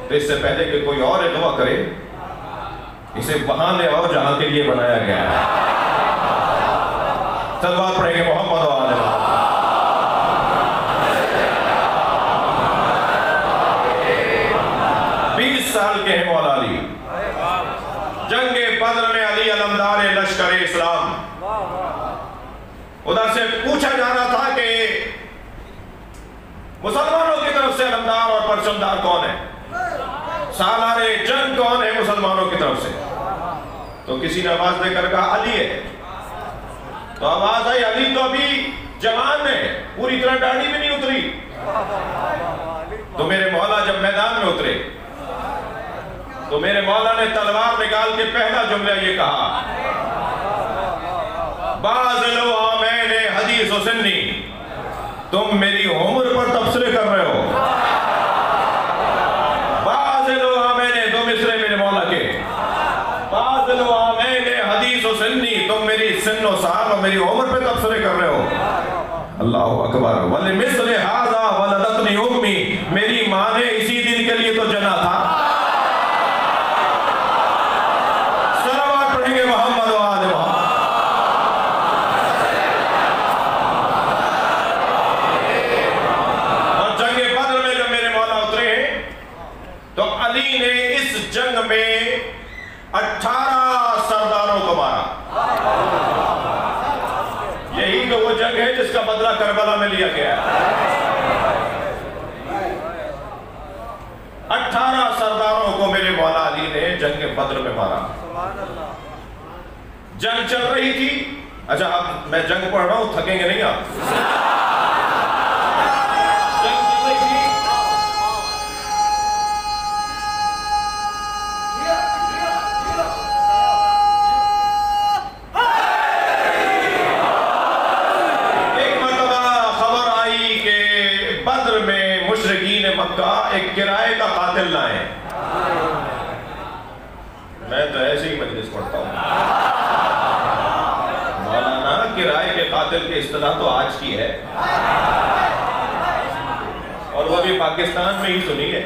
تو اس سے پہلے کہ کوئی اور اغوا کرے، اسے وہاں لے آؤ جہاں کے لیے بنایا گیا ہے. صلوات پڑھیں گے محمد و آل محمد. 20 سال کے ہیں مولا علی. جنگ بدر میں علی علمدار لشکر اسلام. ادھر سے پوچھا جانا تھا کہ مسلمانوں کی طرف سے علمدار اور پرچمدار کون ہے، سالار جنگ کون ہے مسلمانوں کی طرف سے. تو کسی نے آواز دے کر کہا علی ہے. تو آواز آئی علی تو ابھی جوان ہے، پوری طرح داڑھی بھی نہیں اتری. تو میرے مولا جب میدان میں اترے تو میرے مولا نے تلوار نکال کے پہلا جملہ یہ کہا، بازلو آمین حدیث و سنی. تم میری عمر پر تبصرے کر رہے ہو. بازلو آمین، دو مصرے میرے مولا کے. بازلو آمین حدیث و سنی، تم میری سن و سال اور میری عمر پہ تبصرے کر رہے ہو. اللہ اکبر. وَلِمِثْلِ هَذَا وَلَدَتْنِي أُمِّي، میری ماں نے اسی دن کے لیے تو جنا تھا. صلوات پڑھیں گے محمد و آل محمد. اور جنگ بدر میں جب میرے مولا اترے تو علی نے اس جنگ میں 18 سرداروں کو مارا. یہی تو وہ جنگ ہے جس کا بدلہ کربلا میں لیا گیا ہے. 18 سرداروں کو میرے مولا علی نے جنگ بدر میں مارا. جنگ چل رہی تھی. اچھا اب میں جنگ پڑھ رہا ہوں، تھکیں گے نہیں آپ. جنگ چل رہی تھی. ایک مرتبہ خبر آئی کہ بدر میں مشرکین مکہ ایک کرائے کا قاتل لائے. میں تو ایسے ہی مجلس پڑھتا ہوں. مولانا کرائے کے قاتل کی اصطلاح تو آج کی ہے، اور وہ بھی پاکستان میں ہی سنی ہے.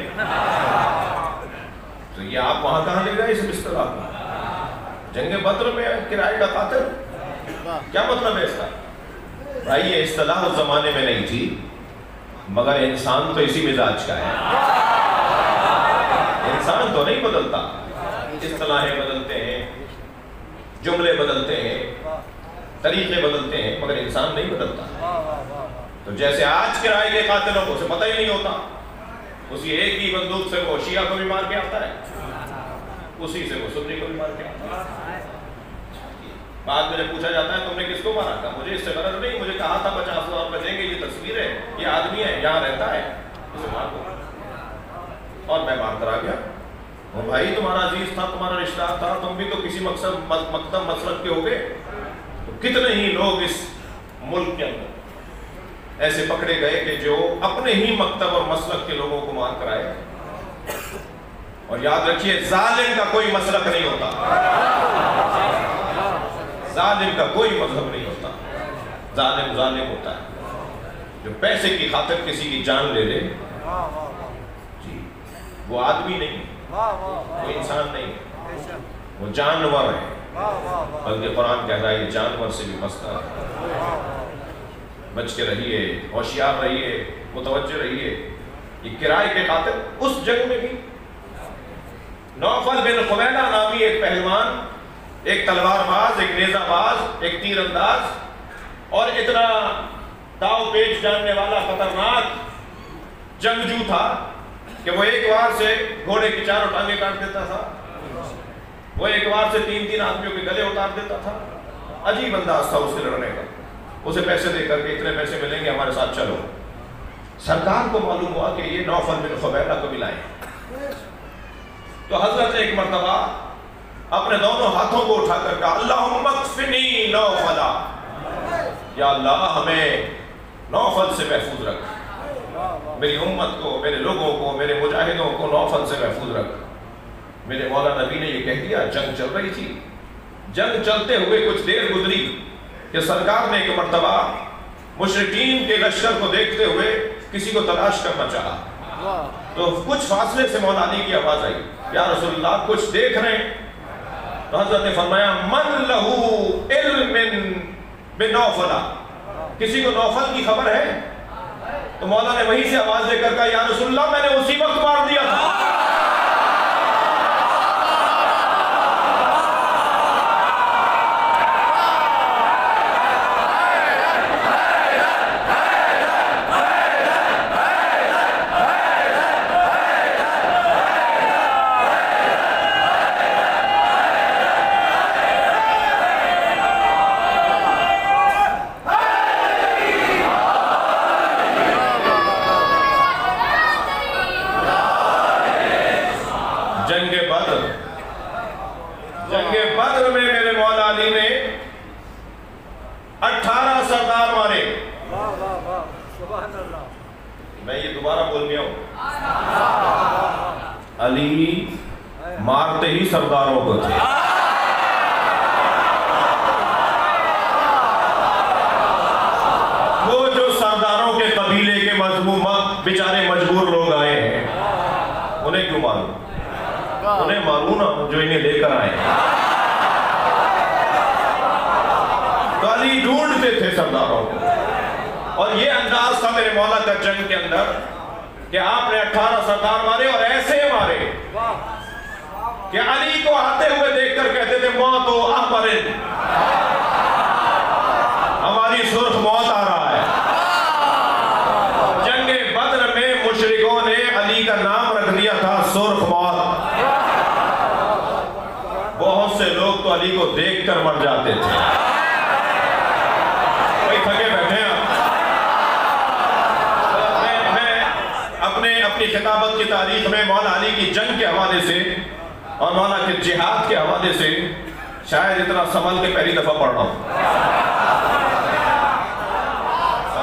تو یہ آپ وہاں کہاں لے گئے اس اصطلاح کو؟ جنگ بدر میں کرائے کا قاتل، کیا مطلب ہے اس کا؟ بھائی یہ اصطلاح اس زمانے میں نہیں تھی، مگر انسان تو اسی مزاج کا ہے. انسان تو نہیں بدلتا، اصطلاحیں بدلتے ہیں، جملے بدلتے ہیں، طریقے بدلتے ہیں، مگر انسان نہیں بدلتا. تو جیسے آج کرائے کے قاتلوں کو اسے پتہ ہی نہیں ہوتا، اسی ایک ہی بندوق سے وہ شیعہ کو بھی مار کے آتا ہے، اسی سے وہ سنی کو بھی مار کے آتا ہے. بعد میں جب پوچھا جاتا ہے تم نے کس کو مارا تھا، مجھے اس سے غرض نہیں، مجھے کہا تھا 50,000 روپے دیں گے، یہ تصویر ہے، یہ آدمی ہے، یہاں رہتا ہے، اسے مار دو. اور میں مار کر آ گیا. وہ بھائی تمہارا عزیز تھا، تمہارا رشتہ تھا، تم بھی تو کسی مکتب مسلک کے ہو گئے. تو کتنے ہی لوگ اس ملک کے اندر ایسے پکڑے گئے کہ جو اپنے ہی مکتب اور مسلک کے لوگوں کو مار کر آئے. اور یاد رکھیے ظالم کا کوئی مسلک نہیں ہوتا، ظالم کا کوئی مذہب نہیں ہوتا. ظالم ظالم ہوتا ہے. جو پیسے کی خاطر کسی کی جان لے لے، جی وہ آدمی نہیں، وہ انسان نہیں، وہ جانور ہے. بلکہ قرآن کہہ رہا ہے یہ جانور سے بھی مستر ہے. بچ کے رہیے، ہوشیار رہیے، متوجہ رہیے. یہ کرائے کے قاتل اس جنگ میں بھی نوفل بن خویلہ نامی ایک پہلوان، ایک تلوار باز، ایک نیزہ باز، ایک تیر انداز، اور اتنا داؤ پیچ جاننے والا خطرناک جنگجو تھا کہ وہ ایک وار سے گھوڑے کی چاروں ٹانگیں کاٹ دیتا تھا. وہ ایک وار سے 3 آدمیوں کے گلے اتار دیتا تھا. عجیب انداز تھا اس کے لڑنے کا. اسے پیسے دے کر کے اتنے پیسے ملیں گے ہمارے ساتھ چلو. سرکار کو معلوم ہوا کہ یہ نوفل بن خویلہ کو ملائیں. تو حضرت ایک مرتبہ اپنے دونوں ہاتھوں کو اٹھا کر کہا اللہم اکفنی نوفلا، یا اللہ ہمیں نوفل سے محفوظ رکھ، میری امت کو، میرے لوگوں کو، میرے مجاہدوں کو نوفل سے محفوظ رکھ. میرے مولا نبی نے یہ کہہ دیا. جنگ چل رہی تھی. جنگ چلتے ہوئے کچھ دیر گزری کہ سرکار نے ایک مرتبہ مشرکین کے لشکر کو دیکھتے ہوئے کسی کو تلاش کرنا چاہا، تو کچھ فاصلے سے مولا علی کی آواز آئی، یا رسول اللہ کچھ دیکھ رہے ہیں؟ تو حضرت نے فرمایا من لہو علم بنوفل، کسی کو نوفل کی خبر ہے؟ تو مولا نے وہیں سے آواز دے کر کہا یا رسول اللہ میں نے اسی وقت مار دیا تھا۔ جنگ بدر میں میرے مولا علی نے 18 سردار مارے۔ میں یہ دوبارہ بول گیا ہوں، علی مارتے ہی سرداروں کو تھے۔ وہ جو سرداروں کے قبیلے کے بیچارے مجبور لوگ آئے ہیں، انہیں کیوں ماروں؟ انہیں ماروں نا جو انہیں لے کر آئے۔ تو علی ڈھونڈتے تھے سرداروں کو، اور یہ انداز تھا میرے مولا کا جنگ کے اندر کہ آپ نے 18 سردار مارے، اور ایسے مارے کہ علی کو آتے ہوئے دیکھ کر کہتے تھے موت و احمرن، ہماری سرخ موت آ رہا ہے۔ جنگ بدر میں مشرکوں نے علی کا نام رکھ دیا تھا سرخ موت۔ بہت سے لوگ تو علی کو دیکھ کر مر جاتے تھے۔ کوئی تھکے بیٹھے ہیں میں اپنی خطابت کی تاریخ میں مولا علی کی جنگ کے حوالے سے اور مولا کے جہاد کے حوالے سے شاید اتنا سنبھل کے پہلی دفعہ پڑھ رہا ہوں۔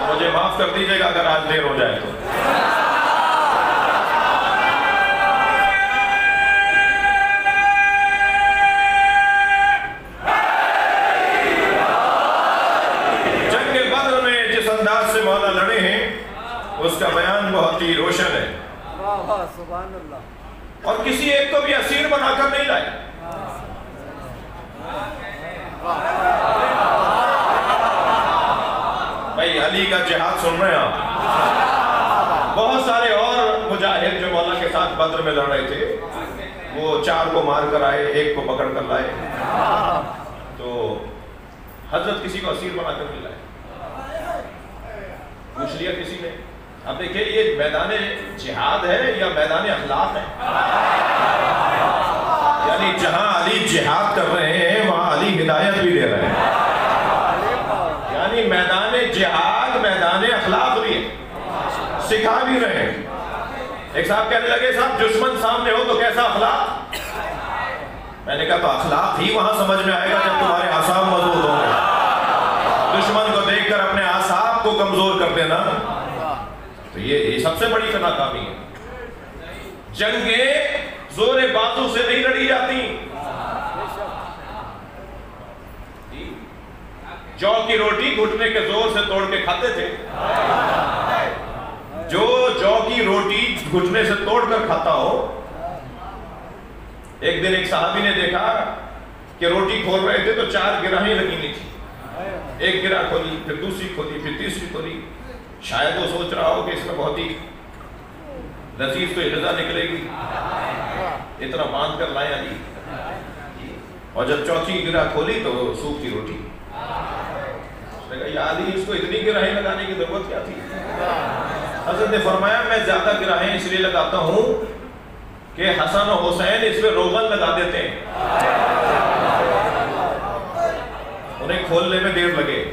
مجھے معاف کر دیجئے گا اگر آج دیر ہو جائے تو۔ جنگ بدر میں جس انداز سے مولا لڑے ہیں اس کا بیان بہت ہی روشن ہے، سبحان اللہ، اور کسی ایک کو بھی اسیر بنا کر نہیں لائے۔ بھائی علی کا جہاد سن رہے ہیں آپ؟ بہت سارے اور مجاہد جو مولا کے ساتھ بدر میں لڑ رہے تھے، وہ 4 کو مار کر آئے، 1 کو پکڑ کر لائے، تو حضرت کسی کو اسیر بنا کر نہیں لائے۔ پوچھ لیا کسی نے، اب دیکھیں یہ میدان جہاد ہے یا میدان اخلاق ہے؟ یعنی جہاں علی جہاد کر رہے ہیں وہاں علی ہدایت بھی دے رہے ہیں، یعنی میدان جہاد میدان اخلاق بھی ہے، سکھا بھی رہے ہیں۔ ایک صاحب کہنے لگے صاحب دشمن سامنے ہو تو کیسا اخلاق؟ میں نے کہا تو اخلاق ہی وہاں سمجھ میں آئے گا جب تمہارے اعصاب مضبوط ہوں گے۔ دشمن کو دیکھ کر اپنے اعصاب کو کمزور کر دینا تو یہ سب سے بڑی ناکامی ہے۔ جنگیں زور بازو سے نہیں لڑی جاتی۔ جو کی روٹی گھٹنے کے زور سے توڑ کے کھاتے تھے، جو کی روٹی گھٹنے سے توڑ کر کھاتا ہو۔ ایک دن ایک صحابی نے دیکھا کہ روٹی کھول رہے تھے تو 4 گراہیں لگی ہوئی تھی، 1 گرہ کھولی، پھر دوسری کھولی، پھر تیسری کھولی۔ شاید وہ سوچ رہا ہو کہ اس میں بہت ہی لذیذ تو غذا نکلے گی، اتنا باندھ کر لائے علی، اور جب 4تھی گرہ کھولی تو سوپ کی روٹی۔ اس نے کہا یا علی اس کو اتنی گراہیں لگانے کی ضرورت کیا تھی؟ حضرت نے فرمایا میں زیادہ گراہیں اس لیے لگاتا ہوں کہ حسن و حسین اس میں روغن لگا دیتے ہیں، انہیں کھولنے میں دیر لگے۔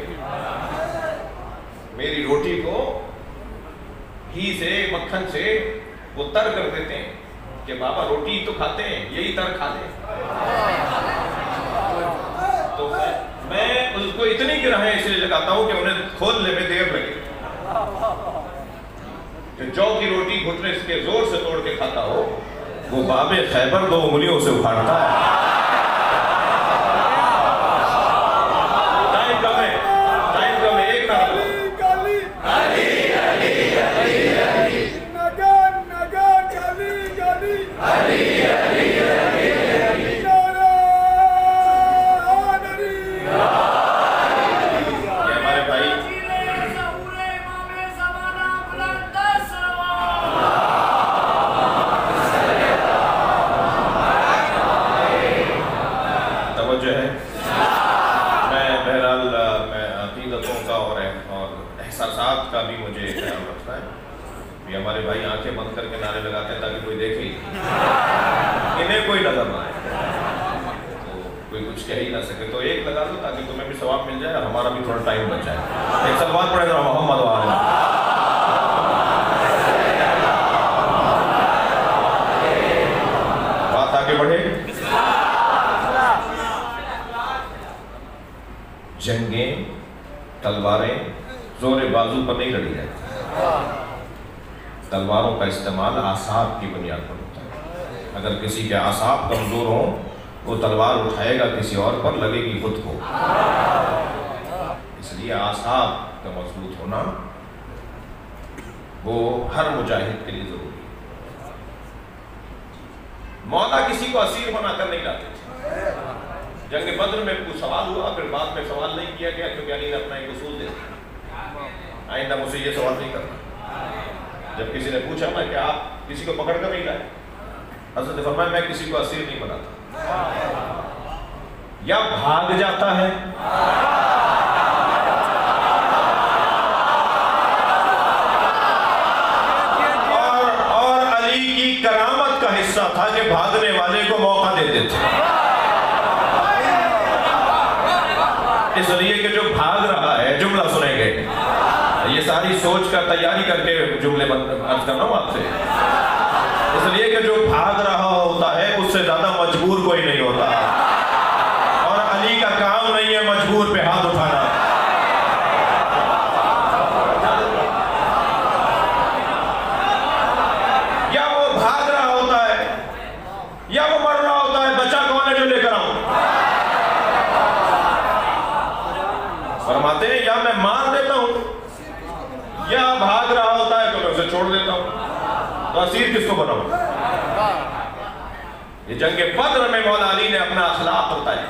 میری روٹی کو گھی سے مکھن سے وہ تر کر دیتے ہیں کہ بابا روٹی تو کھاتے ہیں، یہی تر کھا لیں۔ تو میں اس کو اتنی گراہیں اس لیے لگاتا ہوں کہ انہیں کھولنے میں دیر لگے۔ کہ جو کی روٹی گھٹنے کے زور سے توڑ کے کھاتا ہو وہ باب خیبر 2 انگلیوں سے اکھاڑتا ہے۔ ٹائم کم ہے، ایک نہ احساسات کا بھی مجھے خیال رکھنا ہے. یہ ہمارے بھائی آنکھیں بند کر کے نعرے لگاتے ہیں تاکہ کوئی دیکھے ہی انہیں کوئی نظر نہ آئے, تو کوئی کچھ کہہ ہی نہ سکے. تو ایک لگا دو تاکہ تمہیں بھی ثواب مل جائے اور ہمارا بھی تھوڑا ٹائم بچ جائے. ایک صلوات پڑھے ذرا محمد و آل. بات آگے بڑھے. جنگیں, تلواریں زور بازو پر نہیں لڑی جاتی. تلواروں کا استعمال اعصاب کی بنیاد پر ہوتا ہے. اگر کسی کے اعصاب کمزور ہوں وہ تلوار اٹھائے گا کسی اور پر, لگے گی خود کو. اس لیے اعصاب کا مضبوط ہونا وہ ہر مجاہد کے لیے ضروری ہے. مولا کسی کو اسیر بنا کر نہیں لاتے تھے. جنگ بدر میں کچھ سوال ہوا, پھر بعد میں سوال نہیں کیا گیا کیونکہ علی نے اپنا ایک اصول دے دیا, آئندہ مجھ سے یہ سوال نہیں کرنا. جب کسی نے پوچھا نا کہ آپ کسی کو پکڑ کر نہیں لائے, حضرت نے فرمایا میں کسی کو اسیر نہیں بناتا. یا بھاگ جاتا ہے اور علی کی کرامت کا حصہ تھا کہ بھاگنے والے کو موقع دیتے تھے. اس لیے کہ جو بھاگ رہا ہے, جملہ سنیں گے, یہ ساری سوچ کر تیاری کر کے جملے عرض کرنا ہوں آپ سے. اس لیے کہ جو بھاگ رہا ہوتا ہے اس سے زیادہ مجبور کوئی نہیں ہوتا, اور علی کا کام نہیں ہے مجبور پہ ہاتھ اٹھانا. یا وہ بھاگ رہا ہوتا ہے یا وہ مر رہا ہوتا ہے, بچہ کون ہے جو لے کر آؤں. فرماتے ہیں یا میں مار دیتا ہوں یا بھاگ رہا ہوتا ہے تو میں اسے چھوڑ دیتا ہوں, تو اسیر کس کو بناؤں. یہ جنگ بدر میں مولا علی نے اپنا اخلاق بتایا.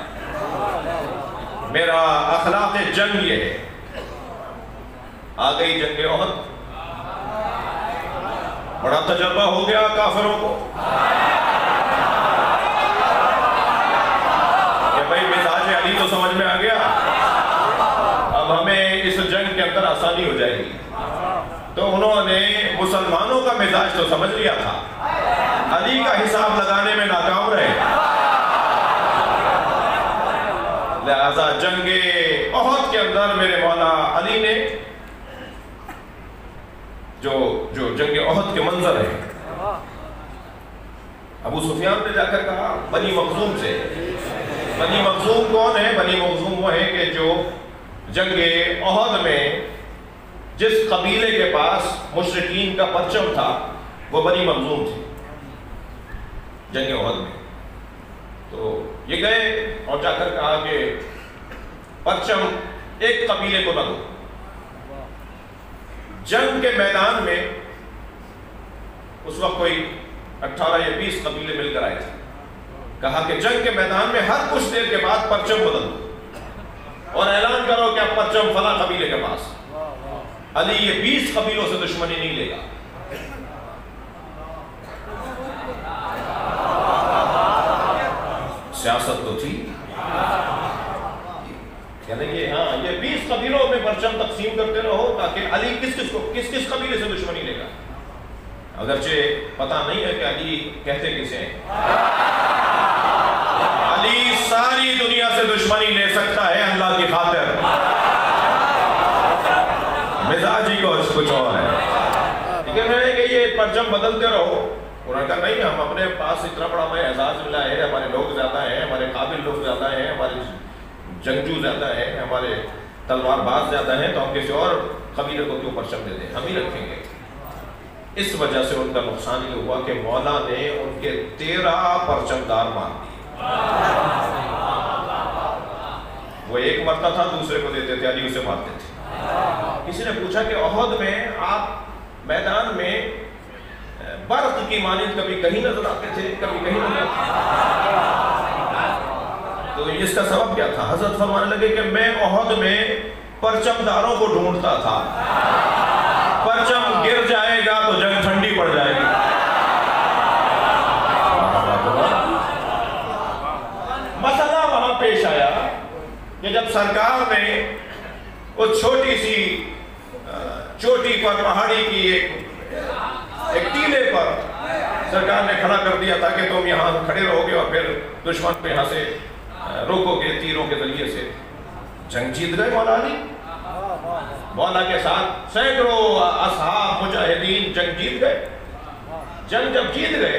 میرا اخلاق جنگ یہ ہے. آ گئی جنگ احد, بڑا تجربہ ہو گیا کافروں کو کہ بھائی مزاج علی تو سمجھ میں آ گیا, اب ہمیں اس جنگ کے اندر آسانی ہو جائے گی. تو انہوں نے مسلمانوں کا مزاج تو سمجھ لیا تھا, علی کا حساب لگانے میں ناکام رہے. لہذا جنگ احد کے اندر میرے مولا علی نے جو جنگ احد کے منظر ہے, ابو سفیان نے جا کر کہا بنی مخزوم سے. بنی مخزوم کون ہے؟ بنی مخزوم وہ ہے کہ جو جنگ احد میں جس قبیلے کے پاس مشرکین کا پرچم تھا وہ بنی مخزوم تھی جنگ احد میں. تو یہ گئے اور جا کر کہا کہ پرچم ایک قبیلے کو نہ دو. جنگ کے میدان میں اس وقت کوئی 18 یا 20 قبیلے مل کر آئے تھے. کہا کہ جنگ کے میدان میں ہر کچھ دیر کے بعد پرچم بدل دو اور اعلان کرو کہ اب پرچم فلاں قبیلے کے پاس. علی یہ 20 قبیلوں سے دشمنی نہیں لے گا. سیاست تو تھی یعنی کہ ہاں یہ 20 قبیلوں میں پرچم تقسیم کرتے رہو تاکہ علی کس قبیلے سے دشمنی لے گا. اگرچہ پتہ نہیں ہے کہ علی کہتے کسے ہیں. علی ساری دنیا سے دشمنی لے سکتا ہے اللہ کی خاطر, مزاج ہی کچھ اور ہے. لیکن ہے کہ یہ پرچم بدلتے رہو. انہوں نے کہا نہیں, ہم اپنے پاس اتنا بڑا ہمیں اعزاز ملا ہے, ہمارے لوگ زیادہ ہیں, ہمارے قابل لوگ زیادہ ہیں, ہمارے جنگجو زیادہ ہیں, ہمارے تلوار باز زیادہ ہیں, تو ہم کسی اور قبیلے کو کیوں پرچم دے دیں, ہم ہی رکھیں گے. اس وجہ سے ان کا نقصان یہ ہوا کہ مولا نے ان کے 13 پرچمدار مار دیے. وہ ایک مرتا تھا دوسرے کو دیتے تھے, علی اسے مارتے تھے. کسی نے پوچھا کہ احد میں آپ میدان میں برق کی مانند کبھی کہیں نظر آتے تھے, کبھی کہیں نظر آتے تھے, تو اس کا سبب کیا تھا؟ حضرت فرمانے لگے کہ میں احد میں پرچمداروں کو ڈھونڈتا تھا, پرچم گر جائے گا تو جنگ ٹھنڈی پڑ جائے گی. مسئلہ وہاں پیش آیا کہ جب سرکار نے وہ چھوٹی سی چوٹی پر پہاڑی کی ایک ٹیلے پر سرکار نے کھڑا کر دیا تاکہ تم یہاں کھڑے رہو گے اور پھر دشمن کو یہاں سے روکو گے تیروں کے ذریعے سے. جنگ جیت گئے مولا علی. مولا کے ساتھ سینکڑوں اصحاب مجاہدین جنگ جیت گئے. جنگ جب جیت گئے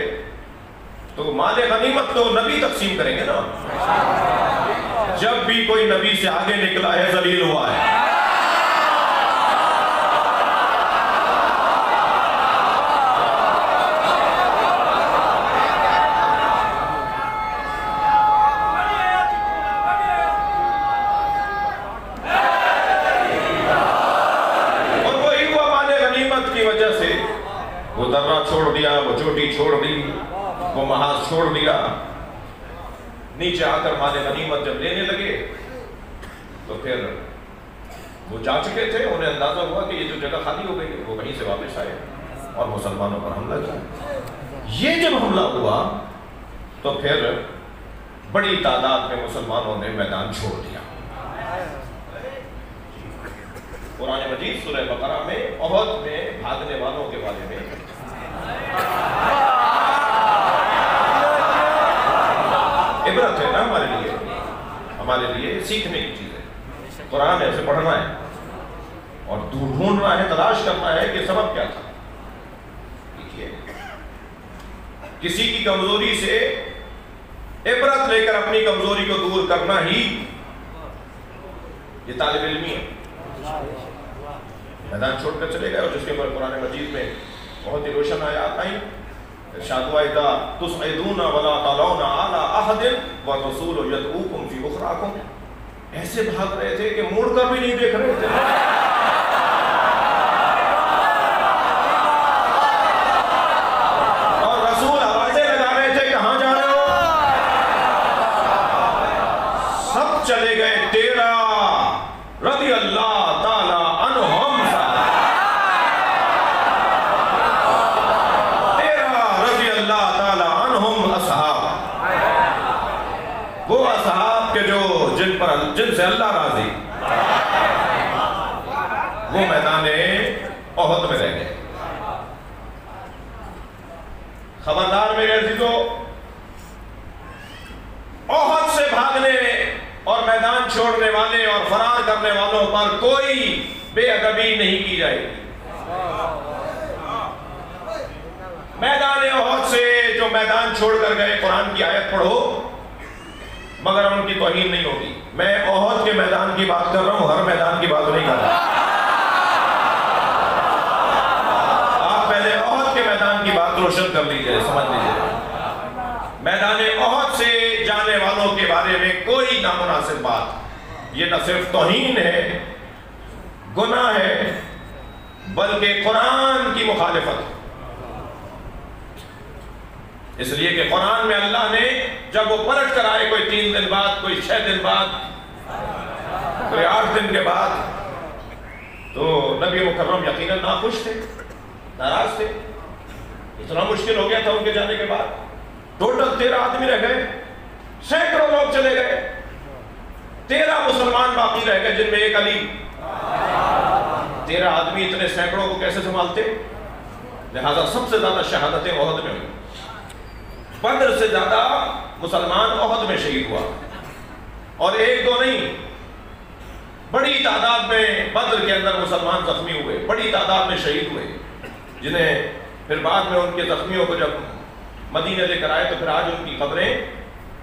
تو مال غنیمت تو نبی تقسیم کریں گے نا. جب بھی کوئی نبی سے آگے نکلا ہے ذلیل ہوا ہے. وہ درہ چھوڑ دیا, وہ چوٹی چھوڑ دی, وہ محاذ چھوڑ دیا. نیچے آ کر مال غنیمت جب لینے لگے تو پھر وہ جا چکے تھے, انہیں اندازہ ہوا کہ یہ جو جگہ خالی ہو گئی, وہ وہیں سے واپس آئے اور مسلمانوں پر حملہ کیا. یہ جب حملہ ہوا تو پھر بڑی تعداد میں مسلمانوں نے میدان چھوڑ دیا. قرآن مجید سورہ بقرہ میں احد میں بھاگنے والوں کے بارے میں عبرت ہے نا ہمارے لیے سیکھنے کی چیز ہے. قرآن ایسے پڑھنا ہے اور ڈھونڈنا ہے, تلاش کرنا ہے کہ سبب کیا تھا. دیکھیے, کسی کی کمزوری سے عبرت لے کر اپنی کمزوری کو دور کرنا ہی یہ طالب علمی ہے. میدان چھوڑ کر چلے گئے اور جس کے اوپر قرآن مجید میں بہت ہی روشن آیات آئیں. ارشاد ہوا اذا تصعدون ولا تلون على احد والرسول يدعوكم في اخراكم. ایسے بھاگ رہے تھے کہ موڑ کر بھی نہیں دیکھ رہے تھے. اور رسول آوازیں لگا رہے تھے کہاں جا رہے ہو. سب چلے گئے. تیرا رضی اللہ تعالی عنہم, تیرا رضی اللہ تعالی عنہم اصحاب, وہ اصحاب کے جو جن سے اللہ راضی, وہ میدان احد میں رہ گئے. خبردار میرے عزیزو, احد سے بھاگنے اور میدان چھوڑنے والے اور فرار کرنے والوں پر کوئی بے ادبی نہیں کی جائے گی. میدان احد سے جو میدان چھوڑ کر گئے, قرآن کی آیت پڑھو مگر ان کی توہین نہیں ہوگی. میں احد کے میدان کی بات کر رہا ہوں, ہر میدان کی بات نہیں کر رہا. آپ پہلے احد کے میدان کی بات روشن کر لیجئے, سمجھ لیجئے. میدان احد سے جانے والوں کے بارے میں کوئی نامناسب بات, یہ نہ صرف توہین ہے, گناہ ہے, بلکہ قرآن کی مخالفت ہے. اس لیے کہ قرآن میں اللہ نے جب وہ پلٹ کر آئے, کوئی 3 دن بعد, کوئی 6 دن بعد, کوئی 8 دن کے بعد, تو نبی مکرم یقیناً ناخوش تھے, ناراض تھے. اتنا مشکل ہو گیا تھا ان کے جانے کے بعد. ٹوٹل 13 آدمی رہ گئے, سینکڑوں لوگ چلے گئے, 13 مسلمان باقی رہ گئے جن میں ایک علی. 13 آدمی اتنے سینکڑوں کو کیسے سنبھالتے؟ لہذا سب سے زیادہ شہادتیں احد میں ہوئی. بدر سے زیادہ مسلمان احد میں شہید ہوا, اور 1-2 نہیں, بڑی تعداد میں بدر کے اندر مسلمان زخمی ہوئے, بڑی تعداد میں شہید ہوئے, جنہیں پھر بعد میں ان کے زخمیوں کو جب مدینہ لے کر آئے تو پھر آج ان کی قبریں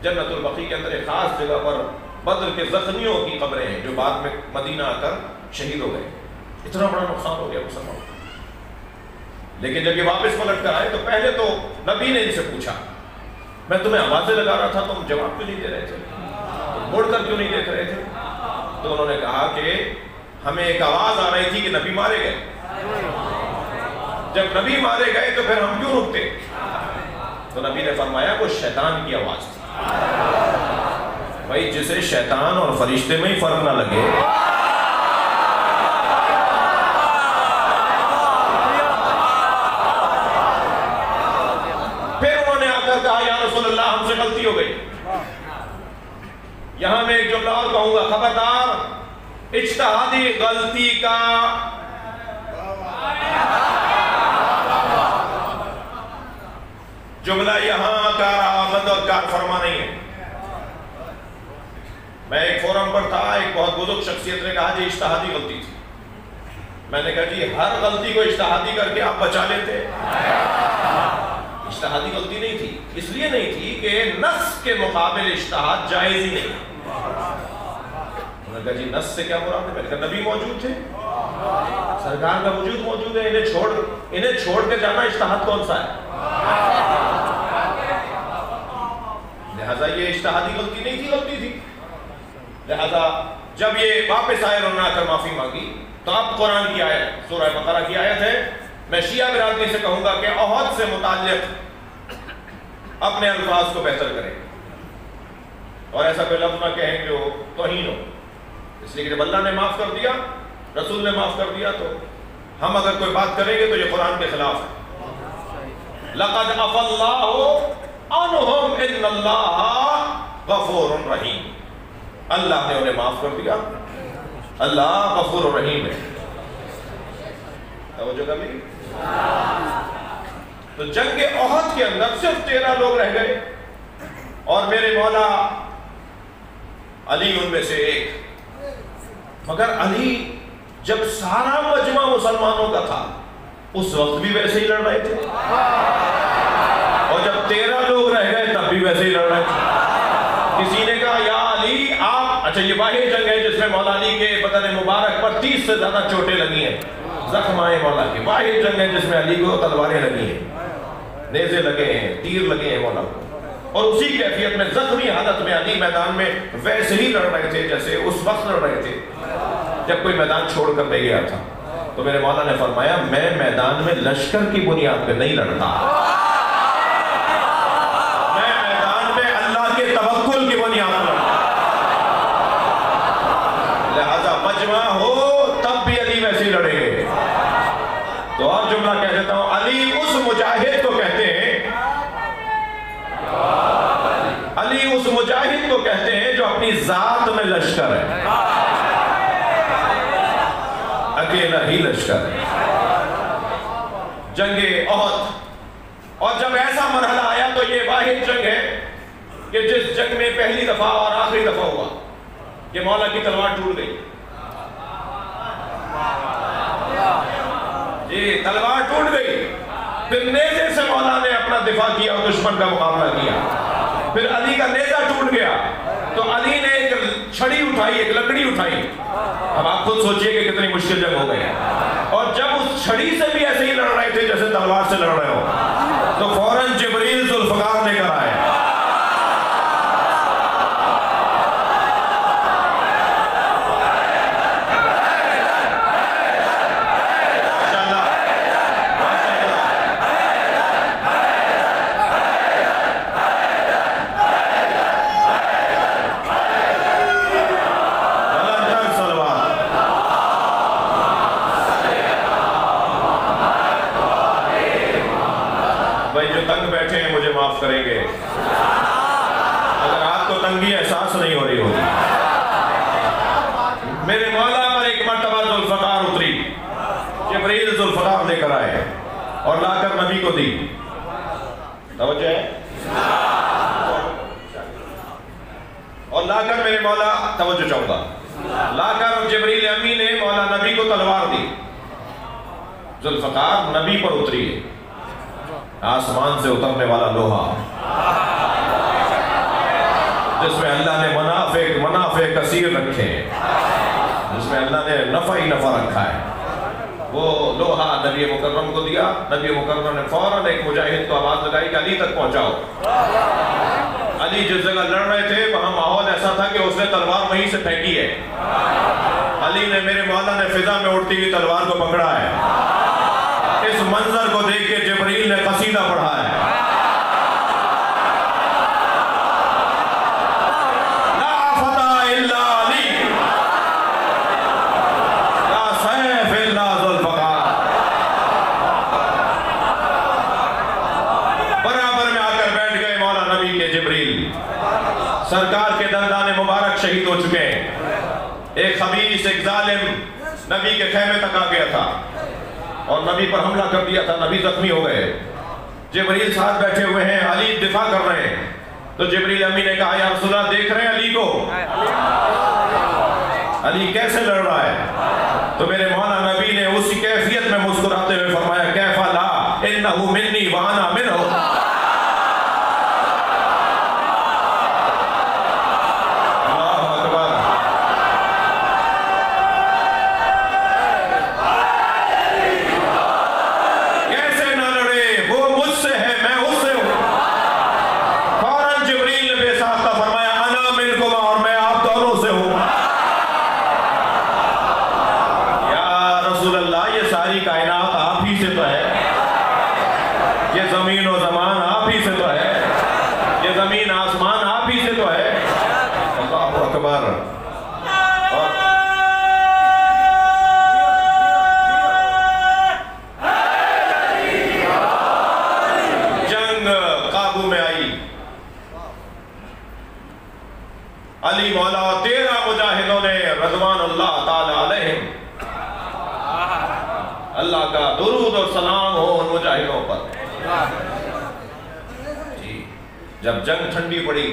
جنت البقیع کے اندر ایک خاص جگہ پر بدر کے زخمیوں کی قبریں ہیں جو بعد میں مدینہ آ کر شہید ہو گئے. اتنا بڑا نقصان ہو گیا مسلمانوں کو. لیکن جب یہ واپس پلٹ کر آئے تو پہلے تو نبی نے ان سے پوچھا, میں تمہیں آوازیں لگا رہا تھا, تم جواب کیوں نہیں دے رہے تھے, تم مڑ کر کیوں نہیں دیکھ رہے تھے؟ تو انہوں نے کہا کہ ہمیں ایک آواز آ رہی تھی کہ نبی مارے گئے. جب نبی مارے گئے تو پھر ہم کیوں رکتے؟ تو نبی نے فرمایا وہ شیطان کی آواز تھی. بھائی جسے شیطان اور فرشتے میں ہی فرق نہ لگے, پھر انہوں نے آ کر کہا یا رسول اللہ ہم سے غلطی ہو گئی. یہاں میں ایک جملہ اور کہوں گا, خبردار اجتہادی غلطی کا جملہ یہاں کار آمد اور کار فرما نہیں ہے. میں ایک فورم پر تھا، ایک بہت بزرگ شخصیت نے کہا جی اجتہادی غلطی تھی. میں نے کہا جی ہر غلطی کو اجتہادی کر کے آپ بچا لیتے. اجتہادی غلطی نہیں تھی، اس لیے نہیں تھی کہ نص کے مقابل اجتہاد جائز ہی نہیں. انہوں نے کہا جی نص سے کیا مراد ہے؟ میں نے کہا نبی موجود تھے، سرکار کا وجود موجود ہے، انہیں چھوڑ کے جانا اجتہاد کون سا ہے؟ لہذا یہ اجتہادی غلطی نہیں تھی، غلطی تھی. لہذا جب یہ واپس آئے انہوں نے آ کر معافی مانگی تو اب قرآن کی آیت، سورہ بقرہ کی آیت ہے. میں شیعہ برادری سے کہوں گا کہ احد سے متعلق اپنے الفاظ کو بہتر کریں اور ایسا کوئی لفظ نہ کہیں جو توہین ہو. اس لیے کہ جب اللہ نے معاف کر دیا، رسول نے معاف کر دیا، تو ہم اگر کوئی بات کریں گے تو یہ قرآن کے خلاف ہے. لَقَدْ عَفَا اللَّهُ عَنْهُمْ إِنَّ اللَّهَ غَفُورٌ رَحِيمٌ. اللہ نے انہیں معاف کر دیا، اللہ غفور و رحیم ہے. توجہ کر لی. تو جنگ احد کے اندر صرف 13 لوگ رہ گئے اور میرے مولا علی ان میں سے ایک. مگر علی جب سارا مجمع مسلمانوں کا تھا اس وقت بھی ویسے ہی لڑ رہے تھے، اور جب 13 لوگ رہ گئے تب بھی ویسے ہی لڑ رہے تھے. کسی نے کہا یا علی آپ، اچھا یہ واحد جنگ ہے جس میں مولا علی کے بدن مبارک پر 30 سے زیادہ چوٹیں لگی ہیں، زخم آئے مولا کے. واحد جنگ ہے جس میں علی کو تلواریں لگی ہیں، نیزے لگے ہیں، تیر لگے ہیں مولا کو. اور اسی کیفیت میں زخمی حالت میں علی میدان میں ویسے ہی لڑ رہے تھے جیسے اس وقت لڑ رہے تھے جب کوئی میدان چھوڑ کر نہیں گیا تھا. تو میرے مولا نے فرمایا میں میدان میں لشکر کی بنیاد پہ نہیں لڑتا، میں میدان میں اللہ کے توکل کی بنیاد پر لڑتا. لہذا مجمع ہو تب بھی علی ویسے ہی لڑیں گے. تو اور جملہ کہہ دیتا ہوں، علی اس مجاہد کو کہتے ہیں، علی اس مجاہد کو کہتے ہیں جو اپنی ذات میں لشکر ہے، اکیلا ہی لشکر ہے. جنگ احد، اور جب ایسا مرحلہ آیا تو یہ واحد جنگ ہے کہ جس جنگ میں پہلی دفعہ اور آخری دفعہ ہوا کہ مولا کی تلوار ٹوٹ گئی. جی تلوار ٹوٹ گئی. پھر نیزے سے مولا نے اپنا دفاع کیا اور دشمن کا مقابلہ کیا. پھر علی کا نیزہ ٹوٹ گیا تو علی نے ایک چھڑی اٹھائی، ایک لکڑی اٹھائی. اب آپ خود سوچئے کہ کتنی مشکل جنگ ہو گئی. اور جب اس چھڑی سے بھی ایسے ہی لڑ رہے تھے جیسے تلوار سے لڑ رہے ہو تو فوراً جبریل ذوالفقار لے کر آئے. کریں گے اگر آپ کو تنگی احساس نہیں ہو رہی ہوگی. میرے مولا پر ایک مرتبہ ذوالفقار اتری، جبریل ذوالفقار لے کر آئے اور لا کر نبی کو دی. توجہ ہے؟ اور لا کر میرے مولا، توجہ چاہوں گا، لا کر جبریل امی نے مولا نبی کو تلوار دی. ذوالفقار نبی پر اتری ہے، آسمان سے اترنے والا لوہا جس میں اللہ نے منافع کثیر رکھے ہیں، جس میں اللہ نے نفع ہی نفع رکھا ہے. وہ لوہا نبی مکرم کو دیا. نبی مکرم نے فوراً ایک مجاہد کو آواز لگائی کہ علی تک پہنچاؤ. علی جس جگہ لڑ رہے تھے وہاں ماحول ایسا تھا کہ اس نے تلوار وہیں سے پھینکی ہے. علی نے، میرے مولا نے فضا میں اڑتی ہوئی تلوار کو پکڑا ہے. اس منظر کو دیکھ کے جبریل نے قصیدہ پڑھا ہے. لا فتح الا علی، لا سیف الا ذوالفقار. برابر میں آ کر بیٹھ گئے مولا نبی کے جبریل. سرکار کے دندان مبارک شہید ہو چکے ہیں. ایک خبیث، ایک ظالم نبی کے خیمے تک آ گیا تھا اور نبی پر حملہ کر دیا تھا. نبی زخمی ہو گئے. جبریل ساتھ بیٹھے ہوئے ہیں، علی دفاع کر رہے ہیں، تو جبریل امی نے کہا یا رسول اللہ دیکھ رہے ہیں علی کو، علی کیسے لڑ رہا ہے؟ تو میرے مولا نبی نے اسی کیفیت میں مسکراتے ہوئے فرمایا کیف لا انہو منی وانا منہو. علی مولا 13 مجاہدوں نے رضوان اللہ تعالی علیہم، اللہ کا درود اور سلام ہو ان مجاہدوں پر. جی جب جنگ ٹھنڈی پڑی،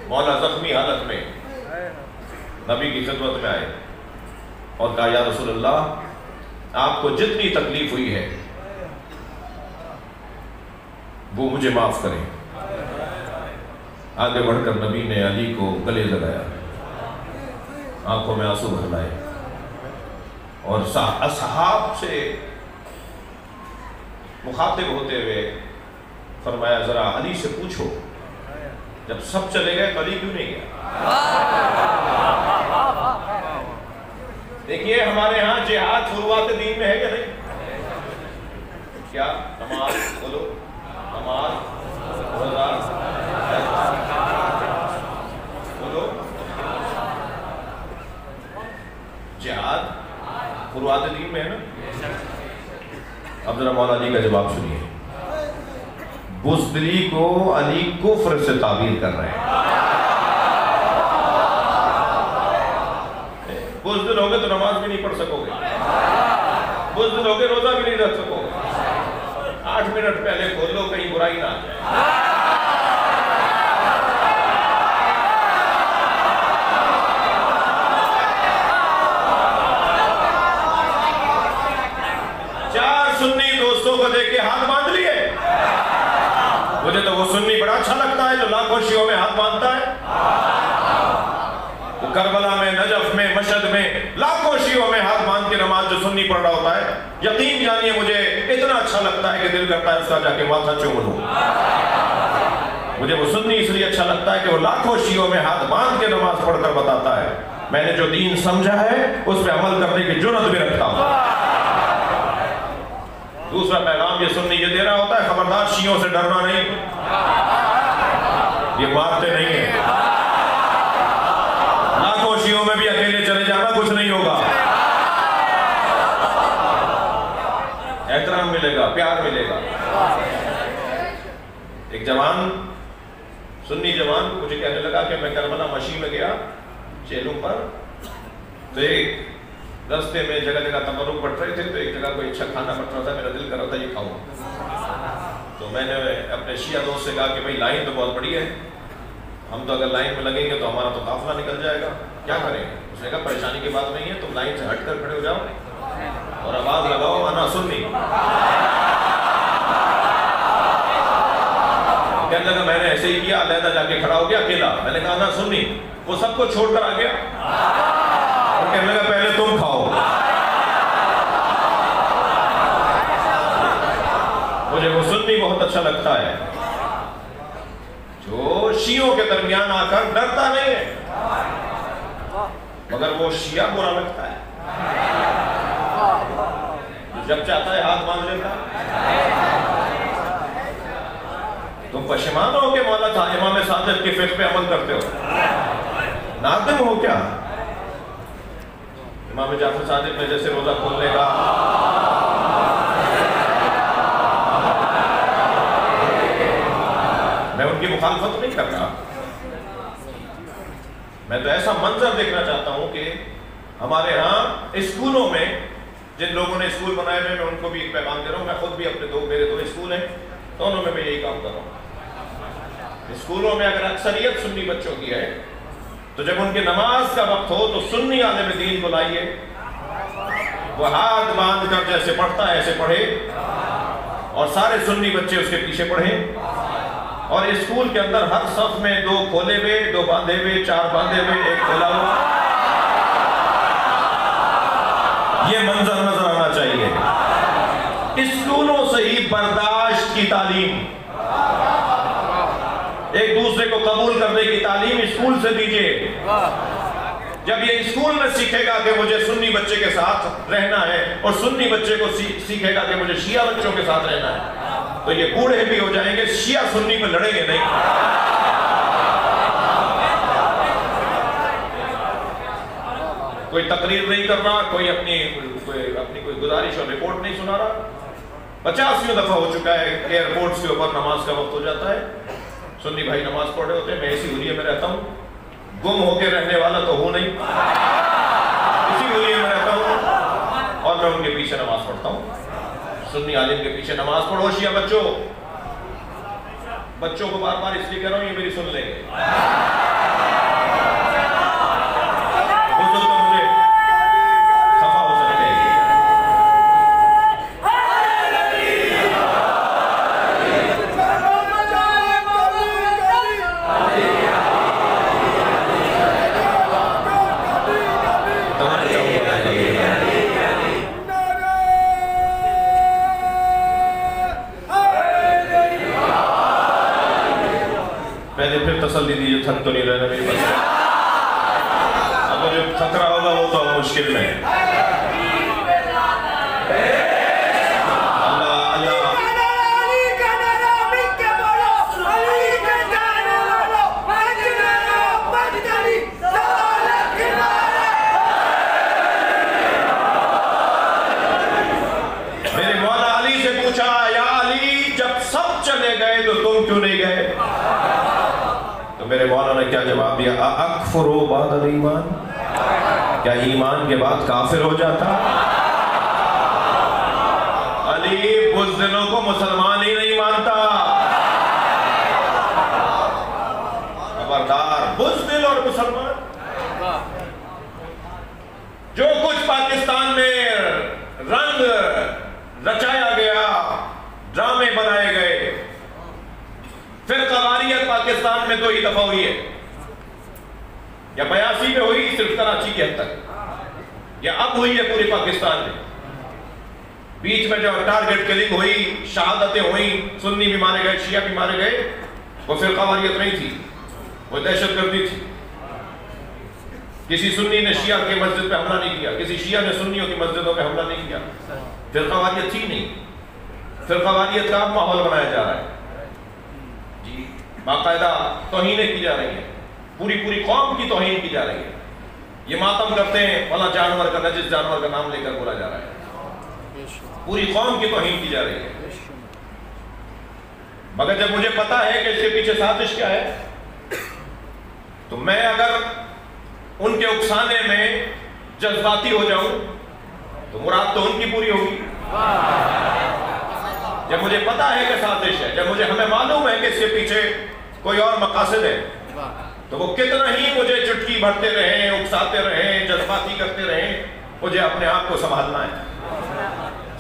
مولا زخمی حالت میں نبی کی خدمت میں آئے اور کہا یا رسول اللہ آپ کو جتنی تکلیف ہوئی ہے وہ مجھے معاف کریں. آگے بڑھ کر نبی نے علی کو گلے لگایا، آنکھوں میں آنسو بھر لائے اور اصحاب سے مخاطب ہوتے ہوئے فرمایا ذرا علی سے پوچھو جب سب چلے گئے تو علی کیوں نہیں گیا؟ دیکھیے ہمارے ہاں جہاد فروعات دین میں ہے کہ نہیں؟ کیا نماز بولو، نماز، روزہ، بولو، جہاد فروعات دین میں ہے نا؟ اب ذرا مولا علی کا جواب سنیے. بزدلی کو علی کفر سے تعبیر کر رہے ہیں. بزدل ہوگے تو نماز بھی نہیں پڑھ سکو گے، بزدل ہوگے روزہ بھی نہیں رکھ سکو گے. 8 منٹ پہلے کھول لو کہیں برائی نہ آ جائے. کو دیکھ کے ہاتھ باندھ لیے. مجھے تو وہ سنی بڑا اچھا لگتا ہے جو لاکھوں شیعوں میں ہاتھ باندھتا ہے. وہ کربلا میں، نجف میں، مشہد میں لاکھوں شیعوں میں ہاتھ باندھ کے نماز جو سنی پڑھ رہا ہوتا ہے، یقین جانیے مجھے اتنا اچھا لگتا ہے کہ دل کرتا ہے اس کا جا کے ماتھا چوم لوں. مجھے وہ سنی اس لیے اچھا لگتا ہے کہ وہ لاکھوں شیعوں میں ہاتھ باندھ کے نماز پڑھ کر بتاتا ہے میں نے جو دین سمجھا ہے اس پہ عمل کرنے کی جرأت بھی رکھتا ہوں. دوسرا پیغام یہ سنی یہ دے رہا ہوتا ہے خبردار شیعوں سے ڈرنا نہیں، یہ مارتے نہیں ہیں. لاکھوں شیعوں میں بھی اکیلے چلے جانا کچھ نہیں ہوگا، احترام ملے گا، پیار ملے گا. ایک جوان، سنی جوان مجھے کہنے لگا کہ میں کربلا مشی میں گیا چیلوں پر، تو ایک رستے میں جگہ جگہ تمرک بٹ رہے تھے، تو ایک جگہ کوئی اچھا کھانا بٹ رہا تھا، میرا دل کر رہا تھا یہ کھاؤں. تو میں نے اپنے شیعہ دوست سے کہا کہ بھائی لائن تو بہت بڑی ہے، ہم تو اگر لائن میں لگیں گے تو ہمارا تو قافلہ نکل جائے گا، کیا کریں گے؟ اس نے کہا پریشانی کی بات نہیں ہے، تم لائن سے ہٹ کر کھڑے ہو جاؤ اور آواز لگاؤ انا سنی. کہنے لگا میں نے ایسے ہی کیا، علیحدہ جا کے کھڑا ہو گیا اکیلا. میں نے کہا انا سنی. وہ سب کو چھوڑ کر آ گیا اور کہنے لگا پہلے تم کھاؤ. مجھے وہ سنی بہت اچھا لگتا ہے جو شیعوں کے درمیان آ کر ڈرتا نہیں ہے، مگر وہ شیعہ برا لگتا ہے جب چاہتا ہے ہاتھ باندھ لیتا. تم پشیمان ہو کہ مولا تھا امام صادق کے فقہ پہ عمل کرتے ہو؟ نادم ہو کیا؟ امام جعفر صادق میں جیسے روزہ کھولنے کا میں ان کی مخالفت نہیں کر رہا، میں تو ایسا منظر دیکھنا چاہتا ہوں کہ ہمارے ہاں اسکولوں میں جن لوگوں نے اسکول بنائے ہوئے میں ان کو بھی ایک پیغام دے رہا ہوں. میں خود بھی اپنے میرے دو اسکول ہیں، دونوں میں یہی کام کر رہا ہوں۔ اسکولوں میں اگر اکثریت سنی بچوں کی ہے تو جب ان کے نماز کا وقت ہو تو سنی عالم دین کو لائیے، وہ ہاتھ باندھ کر جیسے پڑھتا ہے ایسے پڑھے، اور سارے سنی بچے اس کے پیچھے پڑھیں، اور اسکول کے اندر ہر صف میں 2 کھولے ہوئے، 2 باندھے ہوئے، 4 باندھے ہوئے، 1 کھولا ہوا، یہ منظر نظر آنا چاہیے۔ اسکولوں سے ہی برداشت کی تعلیم، ایک دوسرے کو قبول کرنے کی تعلیم اسکول سے دیجئے۔ جب یہ اسکول میں سیکھے گا کہ مجھے سنی بچے کے ساتھ رہنا ہے، اور سنی بچے کو سیکھے گا کہ مجھے شیعہ بچوں کے ساتھ رہنا ہے، تو یہ بوڑھے بھی ہو جائیں گے، شیعہ سنی پہ لڑیں گے نہیں۔ کوئی تقریر نہیں کر رہا، کوئی اپنی کوئی گزارش اور رپورٹ نہیں سنا رہا۔ 50 دفعہ ہو چکا ہے کہ ایئرپورٹس کے اوپر نماز کا وقت ہو جاتا ہے، سنی بھائی نماز پڑھ رہے ہوتے ہیں، میں اسی حلیے میں رہتا ہوں، گم ہو کے رہنے والا تو ہوں نہیں، اسی حلیے میں رہتا ہوں، اور میں ان کے پیچھے نماز پڑھتا ہوں۔ سنی عالم کے پیچھے نماز پڑھو شیعہ بچوں کو بار بار اس لیے کہہ رہا ہوں، یہ میری سن لیں گے۔ تسلی دیجیے، تھک تو نہیں رہنا میری بات، اب جو تھک رہا ہوگا وہ تو مشکل میں ہے۔ میرے مولا علی سے پوچھا، یا علی جب سب چلے گئے تو تم کیوں نہیں گئے؟ میرے مولا نے کیا جواب دیا، اکفروا بعد الایمان، کیا ایمان کے بعد کافر ہو جاتا؟ علی بزدلوں کو مسلمان ہی نہیں مانتا، خبردار بزدل اور مسلمان۔ جو کچھ پاکستان میں رنگ رچایا گیا، ڈرامے بنائے گئے، فرقہ واریت پاکستان میں 2 ہی دفعہ ہوئی ہے، یا 82 میں ہوئی صرف کراچی کے حد تک، یا اب ہوئی ہے پورے پاکستان میں۔ بیچ میں جو ٹارگٹ کلنگ ہوئی، شہادتیں ہوئیں، سنی بھی مارے گئے، شیعہ بھی مارے گئے، وہ فرقہ واریت نہیں تھی، وہ دہشت گردی تھی۔ کسی سنی نے شیعہ کی مسجد پہ حملہ نہیں کیا، کسی شیعہ نے سنیوں کی مسجدوں پہ حملہ نہیں کیا، فرقہ واریت تھی نہیں۔ فرقہ واریت کا ماحول بنایا جا رہا ہے، باقاعدہ توہینیں کی جا رہی ہیں، پوری قوم کی توہین کی جا رہی ہے۔ یہ ماتم کرتے ہیں، فلاں جانور کا، نجس جانور کا نام لے کر بولا جا رہا ہے، پوری قوم کی توہین کی جا رہی ہے۔ مگر جب مجھے پتا ہے کہ اس کے پیچھے سازش کیا ہے، تو میں اگر ان کے اکسانے میں جذباتی ہو جاؤں تو مراد تو ان کی پوری ہوگی۔ جب مجھے پتا ہے کہ سازش ہے، جب ہمیں معلوم ہے کہ اس کے پیچھے کوئی اور مقاصد ہے، تو وہ کتنا ہی مجھے چٹکی بھرتے رہیں، اکساتے رہیں، جذباتی کرتے رہیں، مجھے اپنے آپ کو سنبھالنا ہے،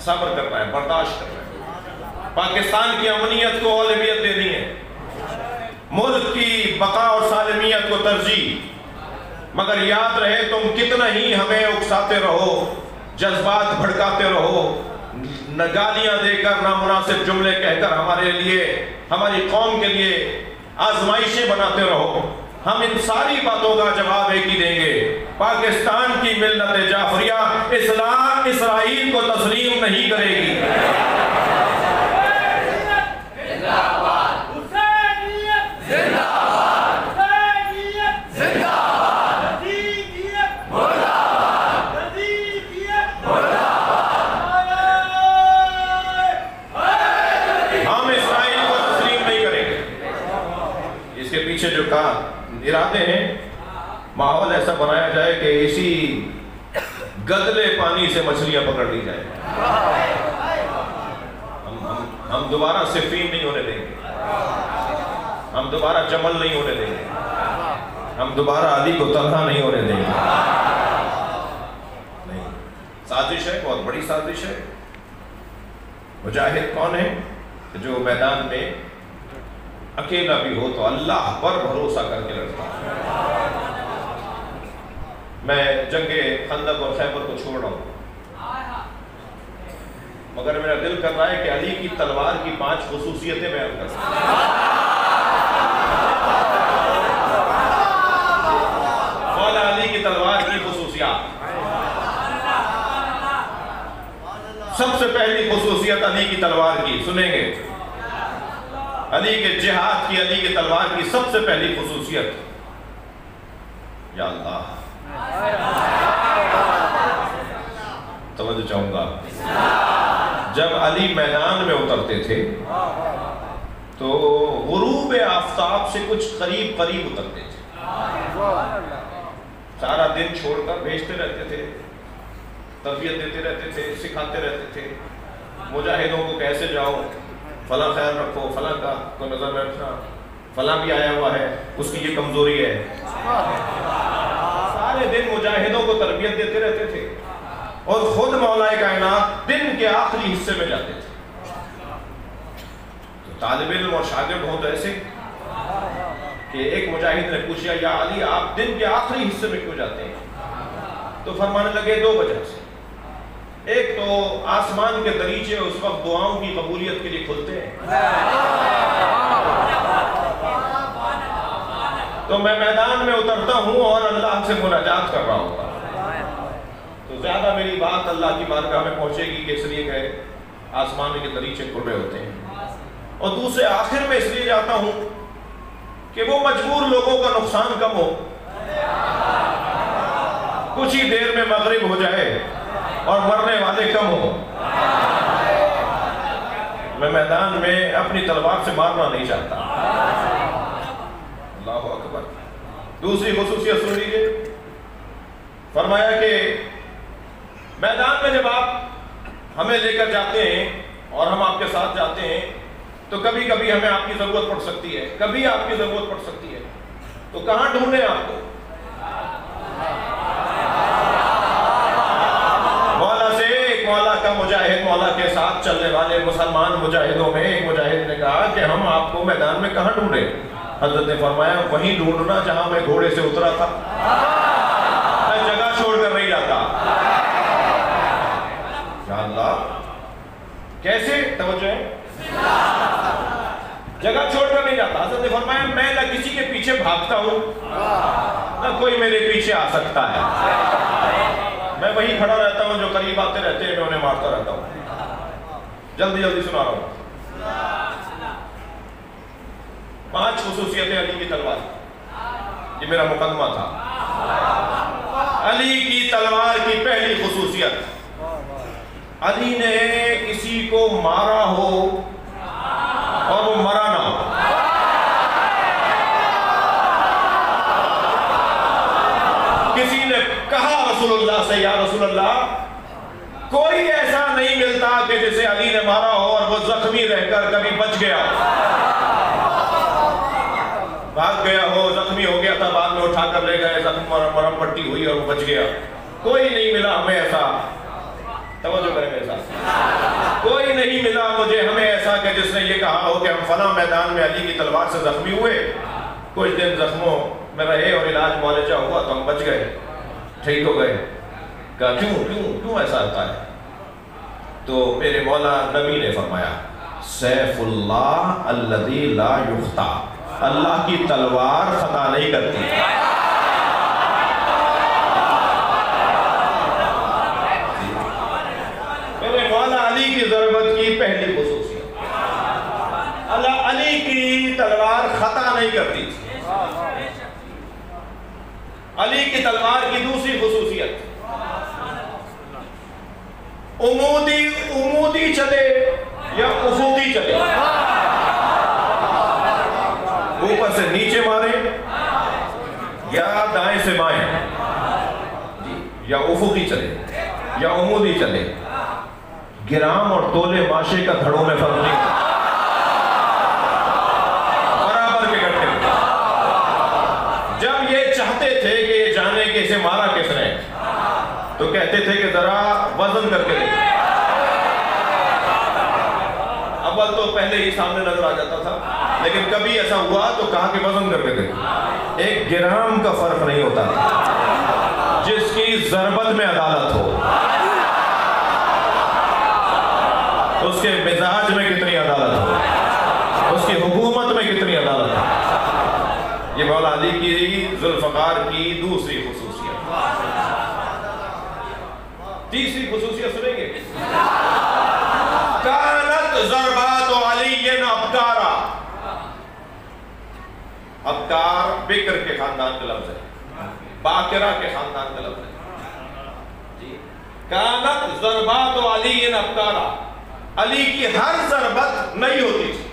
صبر کرنا ہے، برداشت کرنا ہے۔ پاکستان کی امنیت کو اولویت دینی ہے، ملک کی بقا اور سالمیت کو ترجیح، مگر یاد رہے تم کتنا ہی ہمیں اکساتے رہو، جذبات بھڑکاتے رہو، گالیاں دے کر، نامناسب جملے کہہ کر ہمارے لیے، ہماری قوم کے لیے آزمائشیں بناتے رہو، ہم ان ساری باتوں کا جواب ایک ہی دیں گے۔ پاکستان کی ملت جعفریہ اسرائیل کو تسلیم نہیں کرے گی۔ جو ارادے ہیں، ماحول ایسا بنایا جائے کہ اسی گدلے پانی سے مچھلیاں پکڑ لی جائیں۔ ہم دوبارہ صفین نہیں ہونے دیں گے، ہم دوبارہ جمل نہیں ہونے دیں گے، ہم دوبارہ علی کو تنہا نہیں ہونے دیں گے۔ نہیں، سازش ہے، بہت بڑی سازش ہے۔ مجاہد کون ہے؟ جو میدان میں اکیلا بھی ہو تو اللہ پر بھروسہ کر کے لڑتا ہے۔ میں جنگ خندق اور خیبر کو چھوڑ رہا ہوں، مگر میرا دل کر رہا ہے کہ علی کی تلوار کی 5 خصوصیتیں بیان کر سکتا ہوں۔ مولا علی کی تلوار کی خصوصیات۔ سب سے پہلی خصوصیت علی کی تلوار کی سنیں گے، علی کے جہاد کی، علی کی تلوار کی سب سے پہلی خصوصیت، یا اللہ توجہ چاہوں گا، جب علی میدان میں اترتے تھے تو غروب آفتاب سے کچھ قریب قریب اترتے تھے۔ سارا دن چھوڑ کر بھیجتے رہتے تھے، تربیت دیتے رہتے تھے، سکھاتے رہتے تھے مجاہدوں کو کیسے جاؤ، فلاں خیال رکھو، فلاں کا کو نظر میں رکھنا، فلاں بھی آیا ہوا ہے، اس کی یہ کمزوری ہے۔ سارے دن مجاہدوں کو تربیت دیتے رہتے تھے، اور خود مولا کائنات دن کے آخری حصے میں جاتے تھے۔ تو طالب علم اور شاگرد ہوں تو ایسے کہ ایک مجاہد نے پوچھا، یا علی آپ دن کے آخری حصے میں کیوں جاتے ہیں؟ تو فرمانے لگے 2 وجہ سے۔ ایک تو آسمان کے دریچے اس وقت دعاؤں کی قبولیت کے لیے کھلتے ہیں، تو میں میدان میں اترتا ہوں اور اللہ سے مناجات کر رہا ہوتا، تو زیادہ میری بات اللہ کی بارگاہ میں پہنچے گی کہ اس لیے کہ آسمان کے دریچے کھل رہے ہوتے ہیں۔ اور دوسرے آخر میں اس لیے جاتا ہوں کہ وہ مجبور لوگوں کا نقصان کم ہو، کچھ ہی دیر میں مغرب ہو جائے اور مرنے والے کم ہو۔ میں میدان میں اپنی تلوار سے مارنا نہیں چاہتا۔ اللہ اکبر۔ دوسری خصوصیت سن لیجیے، فرمایا کہ میدان میں جب آپ ہمیں لے کر جاتے ہیں اور ہم آپ کے ساتھ جاتے ہیں تو کبھی کبھی ہمیں آپ کی ضرورت پڑ سکتی ہے، کبھی آپ کی ضرورت پڑ سکتی ہے، تو کہاں ڈھونڈیں آپ کو؟ مولا سے ایک مولا کا مجاہد، مولا کے ساتھ چلنے والے مسلمان مجاہدوں میں ایک مجاہد نے کہا کہ ہم آپ کو میدان میں کہاں ڈھونڈیں؟ حضرت نے فرمایا وہیں ڈھونڈنا جہاں میں گھوڑے سے اترا تھا، میں جگہ چھوڑ کر نہیں جاتا۔ یا اللہ، کیسے؟ توجہ ہے، جگہ چھوڑ کر نہیں جاتا۔ حضرت نے فرمایا میں نہ کسی کے پیچھے بھاگتا ہوں نہ کوئی میرے پیچھے آ سکتا ہے، میں وہیں کھڑا رہتا ہوں، جو قریب آتے رہتے ہیں میں انہیں مارتا رہتا ہوں۔ جلدی جلدی سنا رہا ہوں۔ 5 خصوصیتیں علی کی تلوار، یہ میرا مقدمہ تھا۔ علی کی تلوار کی پہلی خصوصیت، علی نے کسی کو مارا ہو اور وہ مرا نہ ہو۔ کسی نے کہا رسول اللہ سے، یا رسول اللہ کوئی ایسا نہیں ملتا کہ جسے علی نے مارا ہو اور وہ زخمی رہ کر کبھی بچ گیا ہو، بھاگ گیا ہو، زخمی ہو گیا تھا، بعد میں اٹھا کر لے گئے، زخم مرہم پٹی ہوئی اور وہ بچ گیا۔ کوئی نہیں ملا ہمیں ایسا، توجہ کریں میرے ساتھ، کوئی نہیں ملا مجھے ہمیں ایسا کہ جس نے یہ کہا ہو کہ ہم فلاں میدان میں علی کی تلوار سے زخمی ہوئے، کچھ دن زخموں میں رہے اور علاج معالجہ ہوا تو ہم بچ گئے، ٹھیک ہو گئے۔ کہا کیوں ایسا ہوتا ہے؟ تو میرے مولا نبی نے فرمایا سیف اللہ الذی لا یخطا، اللہ کی تلوار خطا نہیں کرتی۔ میرے مولا علی کی ضرورت کی پہلی خصوصیت، اللہ علی کی تلوار خطا نہیں کرتی۔ علی کی تلوار کی دوسری خصوصیت، عمودی چلے یا افقی چلے، اوپر سے نیچے مارے یا دائیں سے بائیں، یا افقی چلے یا عمودی چلے، گرام اور تولے ماشے کا دھڑوں میں فرق نہیں۔ تو کہتے تھے کہ ذرا وزن کر کے دیکھیں. اول تو پہلے ہی سامنے نظر آ جاتا تھا، لیکن کبھی ایسا ہوا تو کہا کہ وزن کر کے دیکھیں. 1 گرام کا فرق نہیں ہوتا جس کی ضربت میں عدالت ہو. اس کے مزاج میں کتنی عدالت ہو، اس کی حکومت میں کتنی عدالت ہو. یہ مولا علی کی ذوالفقار کی دوسری خصوصیت. تیسری خصوصیت سنیں گے. کانت ضربات علی ابکارا. ابکار بکر کے خاندان کا لفظ ہے، باکرہ کے خاندان کا لفظ ہے. کانت ضربات علی ابکارا. علی کی ہر ضربت نئی ہوتی تھی.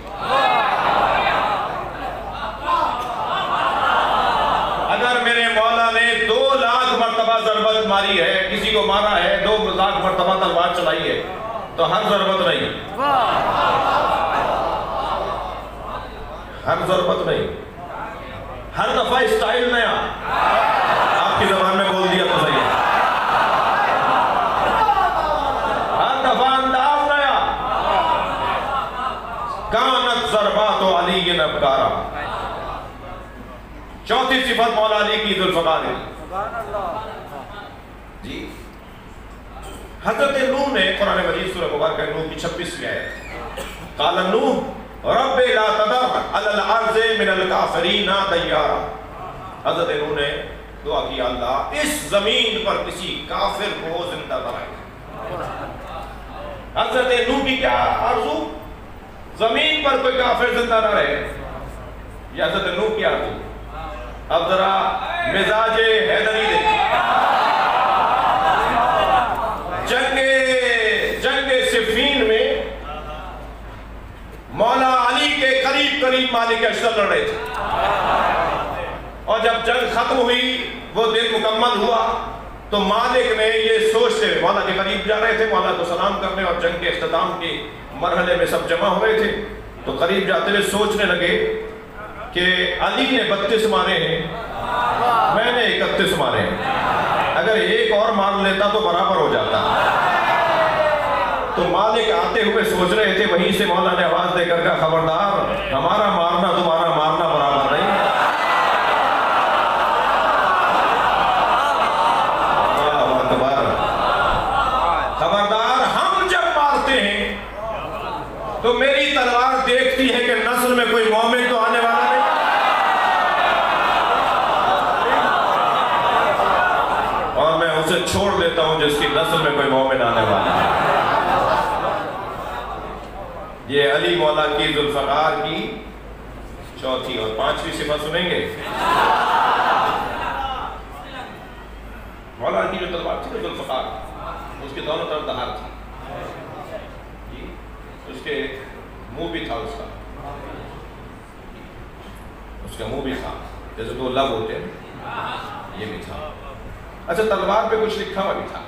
اگر میرے مولا نے 2 لاکھ مرتبہ ضربت ماری ہے، کسی کو مارا ہے، 2 لاکھ مرتبہ تلوار چلائی ہے، تو ہر ضربت نہیں، ہر ضربت نہیں، ہر دفعہ اسٹائل نیا. آپ کی زبان میں بول دیا تو صحیح ہے. ہر دفعہ انداز نیا. کانت ضربات علی ابکارا. چوتھی صفت مولا علی کی ذوالفقار ہے. جی حضرت نوح نے قرآن مجید سورہ مبارکہ نوح کی 26ویں آیت، قال نوح رب لا تذر علی الارض من الکافرین دیارا. حضرت نوح نے دعا کی، اللہ اس زمین پر کسی کافر کو زندہ نہ رکھ. حضرت نوح کی کیا آرزو؟ زمین پر کوئی کافر زندہ نہ رہے. یہ حضرت نوح کی آرزو. اب ذرا مزاج حیدری دیکھیں. جنگ صفین میں مولا علی کے قریب مالک اشتر لڑ رہے تھے، اور جب جنگ ختم ہوئی، وہ دن مکمل ہوا، تو مالک نے یہ سوچتے ہوئے مولا کے قریب جا رہے تھے مولا کو سلام کرنے، اور جنگ کے اختتام کے مرحلے میں سب جمع ہو رہے تھے. تو قریب جاتے ہوئے سوچنے لگے کہ علی نے 32 مارے ہیں، میں نے 31 مارے ہیں، اگر ایک اور مار لیتا تو برابر ہو جاتا. تو مالک آتے ہوئے سوچ رہے تھے، وہیں سے مولا نے آواز دے کر کہا، خبردار، ہمارا مارنا تمہارا مارنا برابر نہیں. خبردار، ہم جب مارتے ہیں تو میری تلوار دیکھتی ہے کہ نسل میں کوئی مومن تو آنے والا نہیں، اور میں اسے چھوڑ دیتا ہوں جس کی نسل میں کوئی مومن آنے والا ہے. یہ علی مولا کی ذوالفقار کی چوتھی اور 5ویں صفت سنیں گے. مولا کی جو تلوار تھی ذوالفقار، اس کے دونوں طرف دھار تھی. اس کے منہ بھی تھا، اس کا منہ بھی تھا، جیسے 2 لب ہوتے ہیں، یہ بھی تھا. اچھا، تلوار پہ کچھ لکھا ہوا بھی تھا،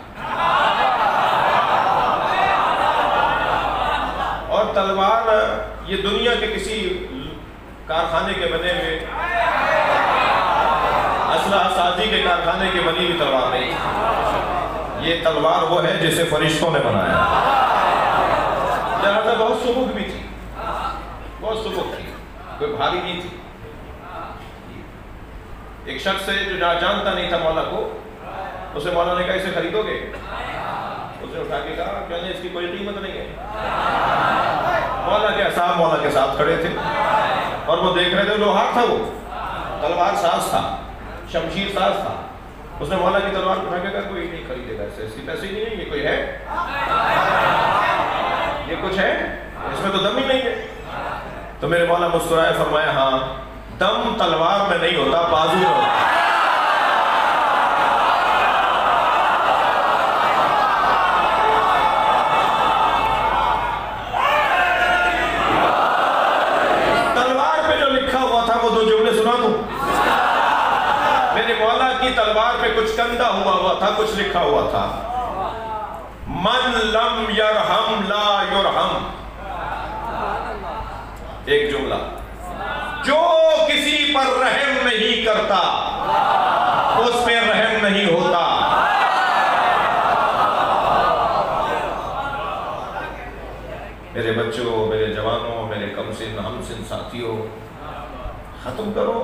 اور تلوار یہ دنیا کے کسی کارخانے کے بنے ہوئے، اسلحہ سازی کے کارخانے کے بنی ہوئی تلوار نہیں. یہ تلوار وہ ہے جسے فرشتوں نے بنایا. لہذا بہت سبک بھی تھی، بہت سبک تھی، کوئی بھاری نہیں تھی. ایک شخص ہے جو جانتا نہیں تھا مولا کو، اسے مولا نے کہا اسے خریدو گے؟ اسے اٹھا کے کہا کہ اس کی کوئی قیمت نہیں ہے. مولا کے اصحاب مولا کے ساتھ کھڑے تھے، اور وہ دیکھ رہے تھے. لوہار تھا، وہ تلوار ساز تھا، شمشیر ساز تھا. اس نے مولا کی تلوار اٹھا کے کہا کوئی نہیں خریدے گا اسے، اس کی پیسے نہیں ہے. یہ کوئی ہے؟ یہ کچھ ہے؟ اس میں تو دم ہی نہیں ہے. تو میرے مولا مسکرائے، فرمایا ہاں، دم تلوار میں نہیں ہوتا، بازو میں ہوتا. تلوار پہ جو لکھا ہوا تھا وہ 2 جملے سنا دوں. میرے مولا کی تلوار پہ کچھ کندہ ہوا تھا، کچھ لکھا ہوا تھا، من لم یرحم لا یرحم. ایک جملہ، جو کسی پر رحم نہیں کرتا اس پہ رحم نہیں ہوتا. بچوں، میرے جوانوں، میرے کم سن ہم سن ساتھیوں، ختم کرو۔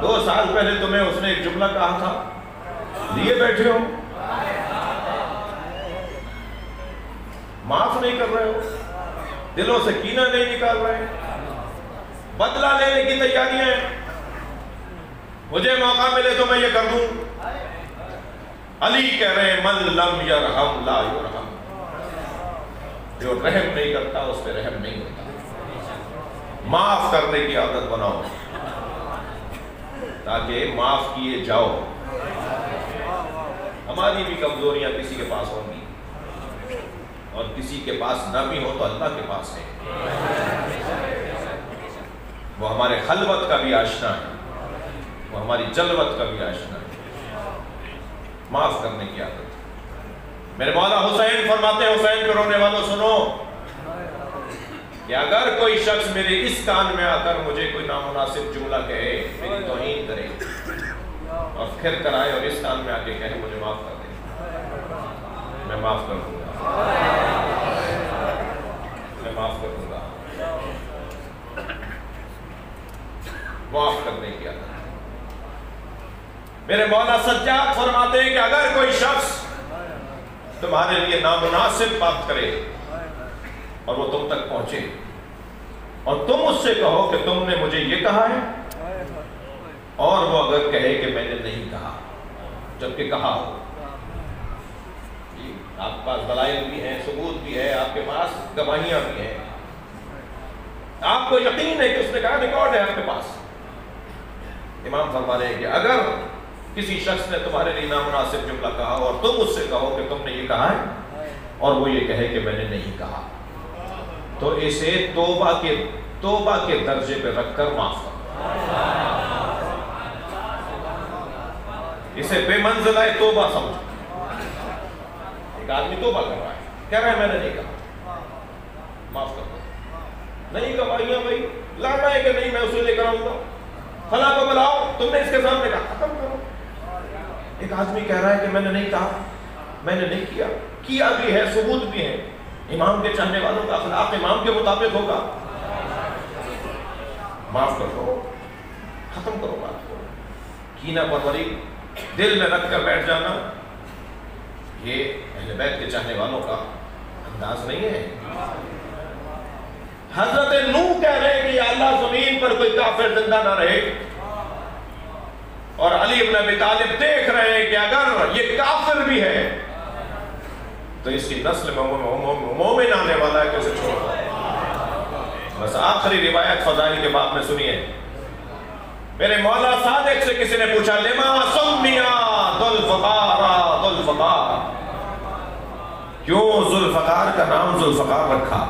2 سال پہلے تمہیں اس نے ایک جملہ کہا تھا، لیے بیٹھے ہو، معاف نہیں کر رہے ہو، دلوں سے کینہ نہیں نکال رہے، بدلہ لینے کی تیاریاں ہیں۔ مجھے موقع ملے تو میں یہ کر دوں۔ علی کہہ رہے ہیں من لم یرحم لا یرحم، جو رحم نہیں کرتا اس پہ رحم نہیں ہوتا۔ معاف کرنے کی عادت بناؤ تاکہ معاف کیے جاؤ۔ ہماری بھی کمزوریاں کسی کے پاس ہوں گی، اور کسی کے پاس نہ بھی ہو تو اللہ کے پاس ہے، وہ ہمارے خلوت کا بھی آشنا ہے، وہ ہماری جلوت کا بھی آشنا ہے۔ معاف کرنے کی عادت۔ میرے مولا حسین فرماتے ہیں، حسین پہ رونے والوں سنو، کہ اگر کوئی شخص میرے اس کان میں آ کر مجھے کوئی نامناسب جملہ کہے، میری توہین کرے، اور پھر کرائے اور اس کان میں آ کے کہے مجھے معاف کر دے، میں معاف کر دوں گا، میں معاف کر دوں گا۔ معاف کرنے کی عادت۔ میرے مولا سجاد فرماتے ہیں کہ اگر کوئی شخص تمہارے لیے نامناسب بات کرے اور وہ تم تک پہنچے اور تم اس سے کہو کہ تم نے مجھے یہ کہا ہے، اور وہ اگر کہے کہ میں نے نہیں کہا جبکہ کہا ہو، آپ کے پاس دلائل بھی ہیں، ثبوت بھی ہے، آپ کے پاس گواہیاں بھی ہیں، آپ کو یقین ہے کہ اس نے کہا، ریکارڈ ہے آپ کے پاس۔ امام فرما رہے ہیں کہ اگر کسی شخص نے تمہارے لیے نامناسب جملہ کہا اور تم اس سے کہو کہ تم نے یہ کہا ہے، اور وہ یہ کہے کہ میں نے نہیں کہا، تو اسے توبہ کے درجے پہ رکھ کر معاف کرو۔ اسے بے منزلہ توبہ سمجھو۔ ایک آدمی توبہ کر رہا ہے، کہہ رہا ہے میں نے نہیں کہا، معاف کر دو۔ نہیں گواہیاں بھائی، لڑنا ہے کہ نہیں میں اسے لے کر آؤں گا، فلاں کو بلاؤ، تم نے اس کے سامنے کہا، ختم کرو۔ ایک آدمی کہہ رہا ہے کہ میں نے نہیں کہا، میں نے نہیں کیا بھی ہے، ثبوت بھی ہے۔ امام کے چاہنے والوں کا اخلاق امام کے مطابق ہوگا، معاف کر دو، ختم کرو بات کو۔ کینہ پروری دل میں رکھ کر بیٹھ جانا، یہ اہل بیت کے چاہنے والوں کا انداز نہیں ہے۔ حضرت نوح کہہ رہے ہیں کہ یا اللہ زمین پر کوئی کافر زندہ نہ رہے، اور علی بن ابی طالب دیکھ رہے ہیں کہ اگر یہ کافر بھی ہے تو اس کی نسل میں مومن آنے والا ہے، کیسے چھوڑا۔ بس آخری روایت فضائل کے باب میں سنیے۔ میرے مولا صادق سے کسی نے پوچھا لما سمیا ذوالفقار، ذوالفقار، کیوں ذوالفقار کا نام ذوالفقار رکھا؟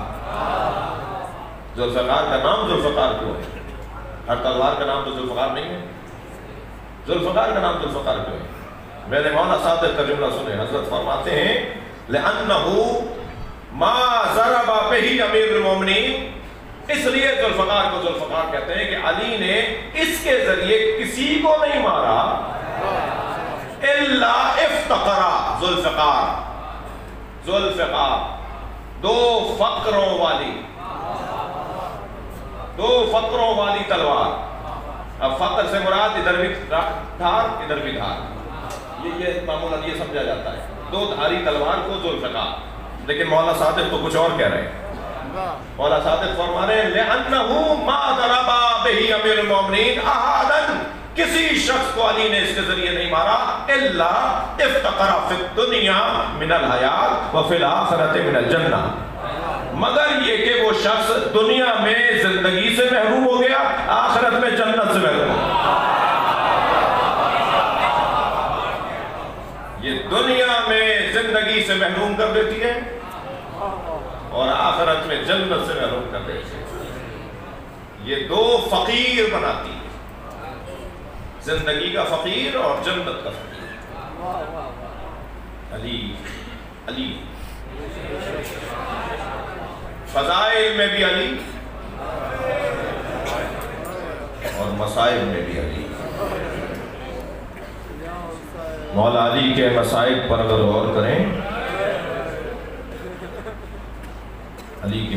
ذوالفقار کا نام ذوالفقار کیوں ہے؟ ہر تلوار کا نام تو ذوالفقار نہیں ہے، ذوالفقار کا نام ذوالفقار کیوں ہے؟ میرے مولا صادق کا جملہ سنیں، حضرت فرماتے ہیں لِأَنَّهُ مَا ضَرَبَ بِهِ امیر المومنین، اس لیے ذوالفقار کو ذوالفقار کہتے ہیں کہ علی نے اس کے ذریعے کسی کو نہیں مارا الا افتقرا۔ ذوالفقار، ذوالفقار، دو فقروں والی تلوار۔ اب فقر سے مراد ادھر بھی دھار ادھر بھی دھار، یہ معمولاً یہ سمجھا جاتا ہے، 2 دھاری تلوار کو ذوالفقار۔ لیکن مولا صادق تو کچھ اور کہہ رہے ہیں۔ مولا صادق فرما رہے ہیں لِأَنَّهُ مَا ضَرَبَ بِهِ امیر المومنین احداً، کسی شخص کو علی نے اس کے ذریعے نہیں مارا الا افتقر فی الدنیا من الحیات وفی الآخرۃ من الجنہ، مگر یہ کہ وہ شخص دنیا میں زندگی سے محروم ہو گیا، آخرت میں جنت سے محروم ہو گیا۔ یہ دنیا میں زندگی سے محروم کر دیتی ہے اور آخرت میں جنت سے محروم کر دیتی ہے۔ یہ 2 فقیر بناتی ہے، زندگی کا فقیر اور جنت کا فقیر۔ علی فضائل میں بھی علی اور مسائل میں بھی علی۔ مولا علی کے مسائل پر اگر غور کریں، علی کی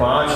5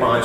5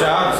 4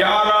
11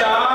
4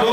2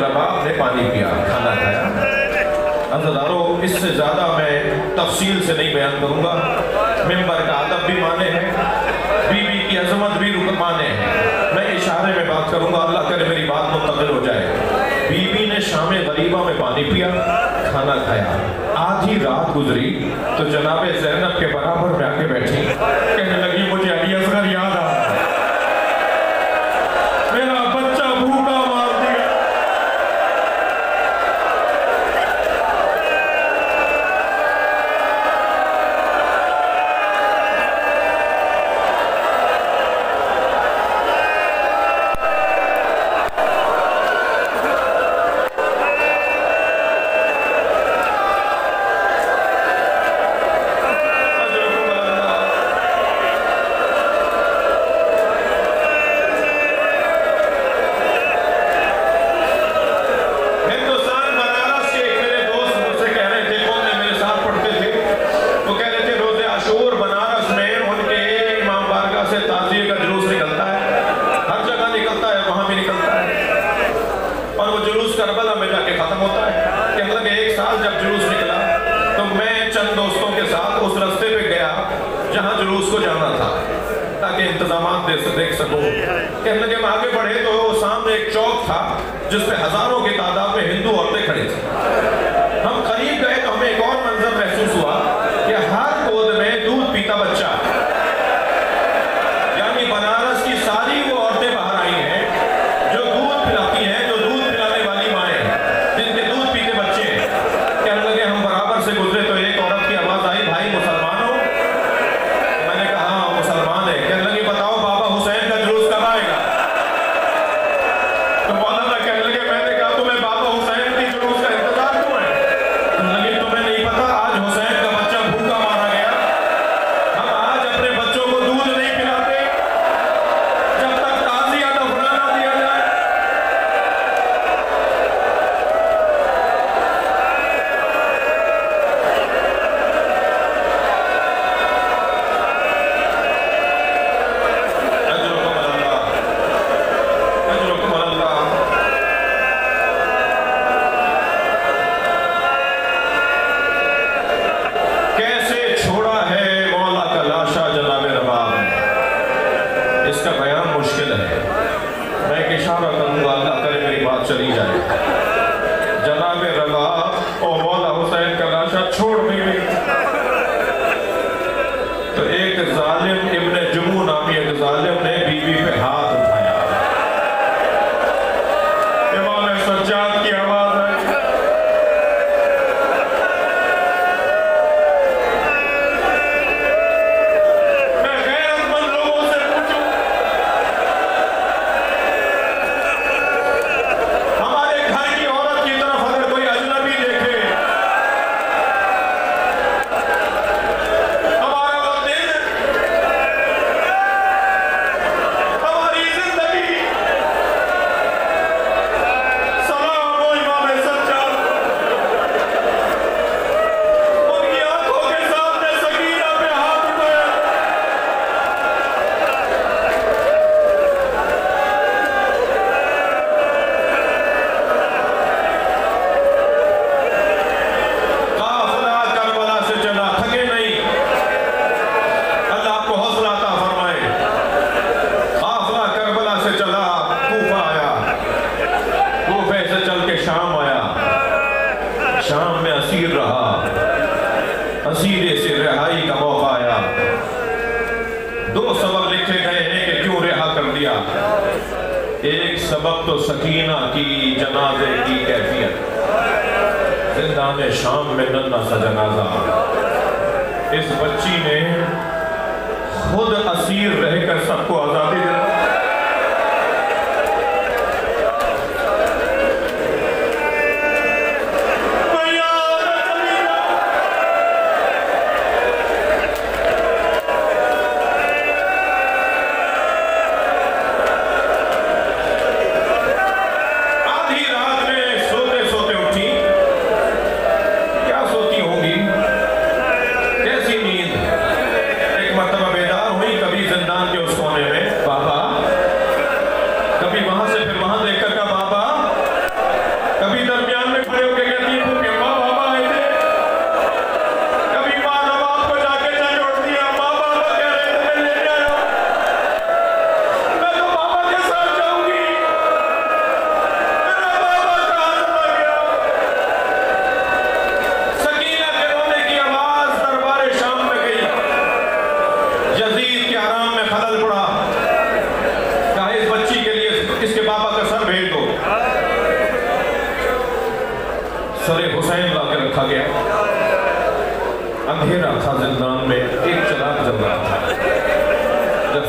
رباب نے پانی پیا، کھانا کھایا۔ عزیزانو، اس سے زیادہ میں تفصیل سے نہیں بیان کروں گا۔ ممبر کا ادب بھی مانے ہیں، بی بی کی عظمت بھی مانے ہیں۔ میں اشارے میں بات کروں گا، اللہ کرے میری بات منتقل ہو جائے۔ بی بی نے شام غریبہ میں پانی پیا، کھانا کھایا۔ آدھی رات گزری تو جناب زینب کے برابر میں آ کے بیٹھی، کہنے لگی مجھے علی اصغر یاد آ رہا ہے، میرا بچہ بھوکا مار دیا۔ دیکھ سکوں، کہنے لگے میں آگے بڑھے تو سامنے ایک چوک تھا جس پہ ہزاروں کی تعداد میں ہندو عورتیں کھڑی تھیں۔ ہم قریب گئے تو ہمیں ایک اور منظر محسوس ہوا کہ ہر گود میں دودھ پیتا بچہ، یعنی بنارس کی ساری وہ عورتیں باہر آئی ہیں جو دودھ پلاتی ہیں، جو دودھ پلانے والی مائیں ہیں، جن کے دودھ پیتے بچے ہیں۔ کہنے لگے ہم برابر سے گزرے تو ایک عورت کی آواز آئی، بھائی مسلمان ہو؟ میں نے کہا ہاں مسلمان ہے۔ کہنے لگے بتاؤ بابا حسین کا جلوس کب آئے گا؟ تو مولانا کہنے لگے میں نے کہا تمہیں بابا حسین کی جلوس کا انتظار کیوں ہے؟ کہنے لگے تمہیں نہیں پتا آج حسین کا بچہ بھوکا مارا گیا، ہم آج اپنے بچوں کو دودھ نہیں پلاتے جب تک تعزیہ دفنا نہ دیا جائے۔ چلی جائے جناب رباب اور مولا حسین کا لاشا چھوڑ دی گئی تو ایک ظالم ابن جمو نامی ایک ظالم نے بی بی پہ ہاتھ اٹھایا، امام سجاد کی آواز آئی، میں غیرت مند لوگوں سے پوچھوں ہمارے گھر کی عورت کی طرف اگر کوئی اجنبی دیکھے، ہمارا وہ دل، ہماری زندگی، سلام و امام سجاد، ان کی آنکھوں کے سامنے سکینہ پہ ہاتھ اٹھایا۔ قافلہ کربلا سے چلا، تھکے نہیں، اللہ آپ کو حوصلہ عطا فرمائے۔ قافلہ کربلا سے چلا، کوفہ آیا، کوفے سے چل کے شام آیا، شام میں اسیر رہا، اسیرے سے رہائی کا موقع آیا۔ دو سبب لکھے گئے ہیں کہ کیوں رہا کر دیا۔ ایک سبب تو سکینہ کی جنازے کی کیفیت، زندان شام میں ننھا سا جنازہ، اس بچی نے خود اسیر رہ کر سب کو آزادی دلائی۔ آدھی رات میں سوتے سوتے اٹھی، کیا سوتی ہوں گی، کیسی نیند،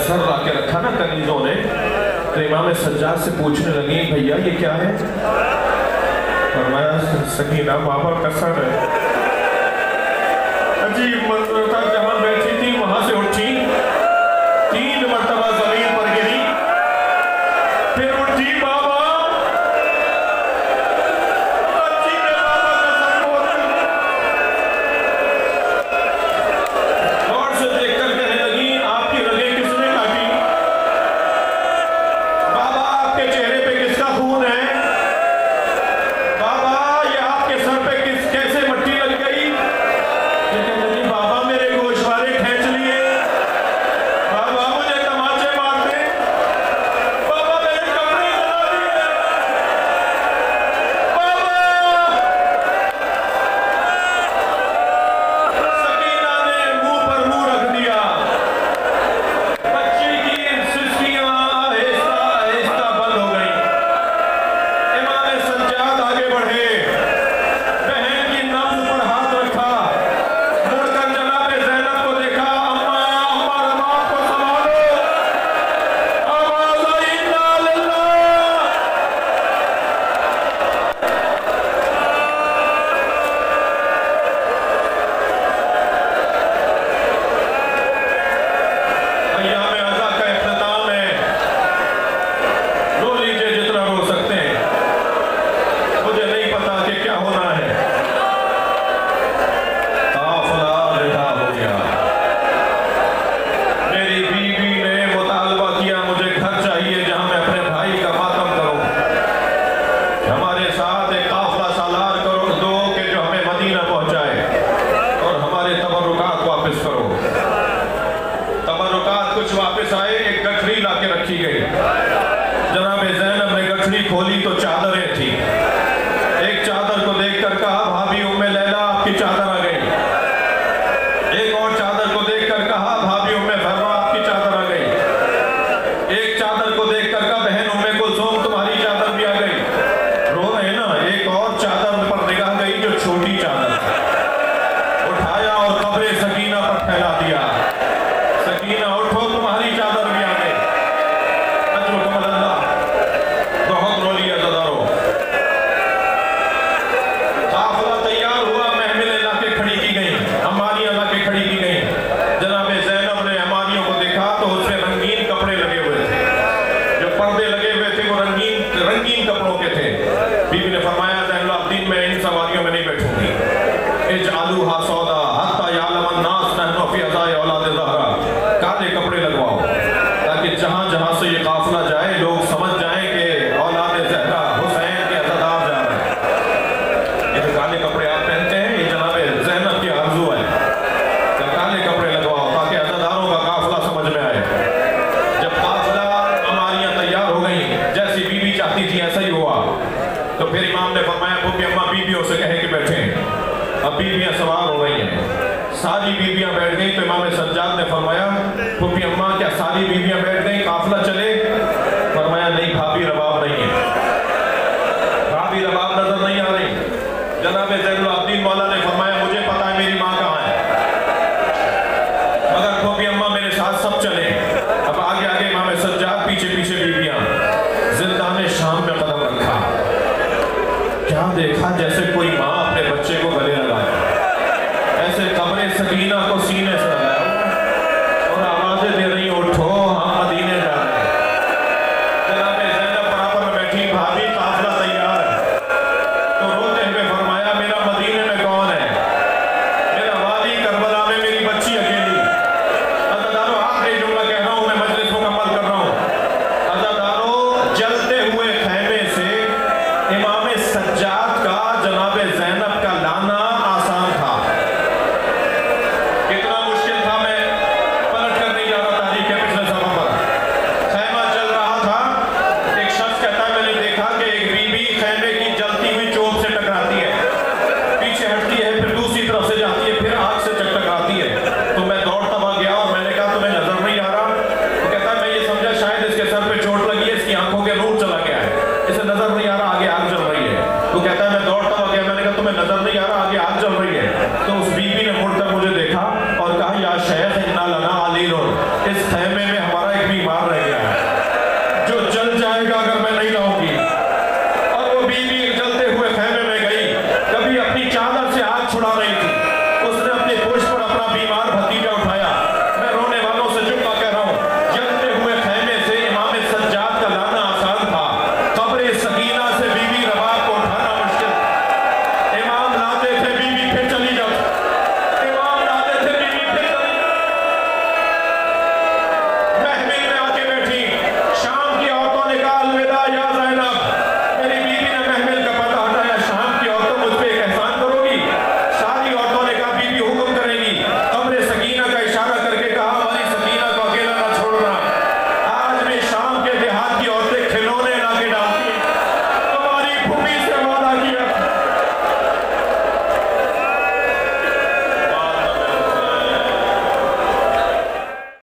سر لا کے رکھا نا کنیزوں نے، تو امام سجاد سے پوچھنے لگی بھیا یہ کیا ہے؟ فرمایا سکینہ بابا قسم ہے۔ عجیب منظر تھا، جہاں بیٹھی تھی وہاں سے اٹھی، 3 مرتبہ زمین پر گری، پھر اٹھی بابا بیویاں سوار ہو رہی ہیں، ساری بیویاں بیٹھ گئی تو امام سجاد نے فرمایا پھوپھی اماں کیا ساری بیویاں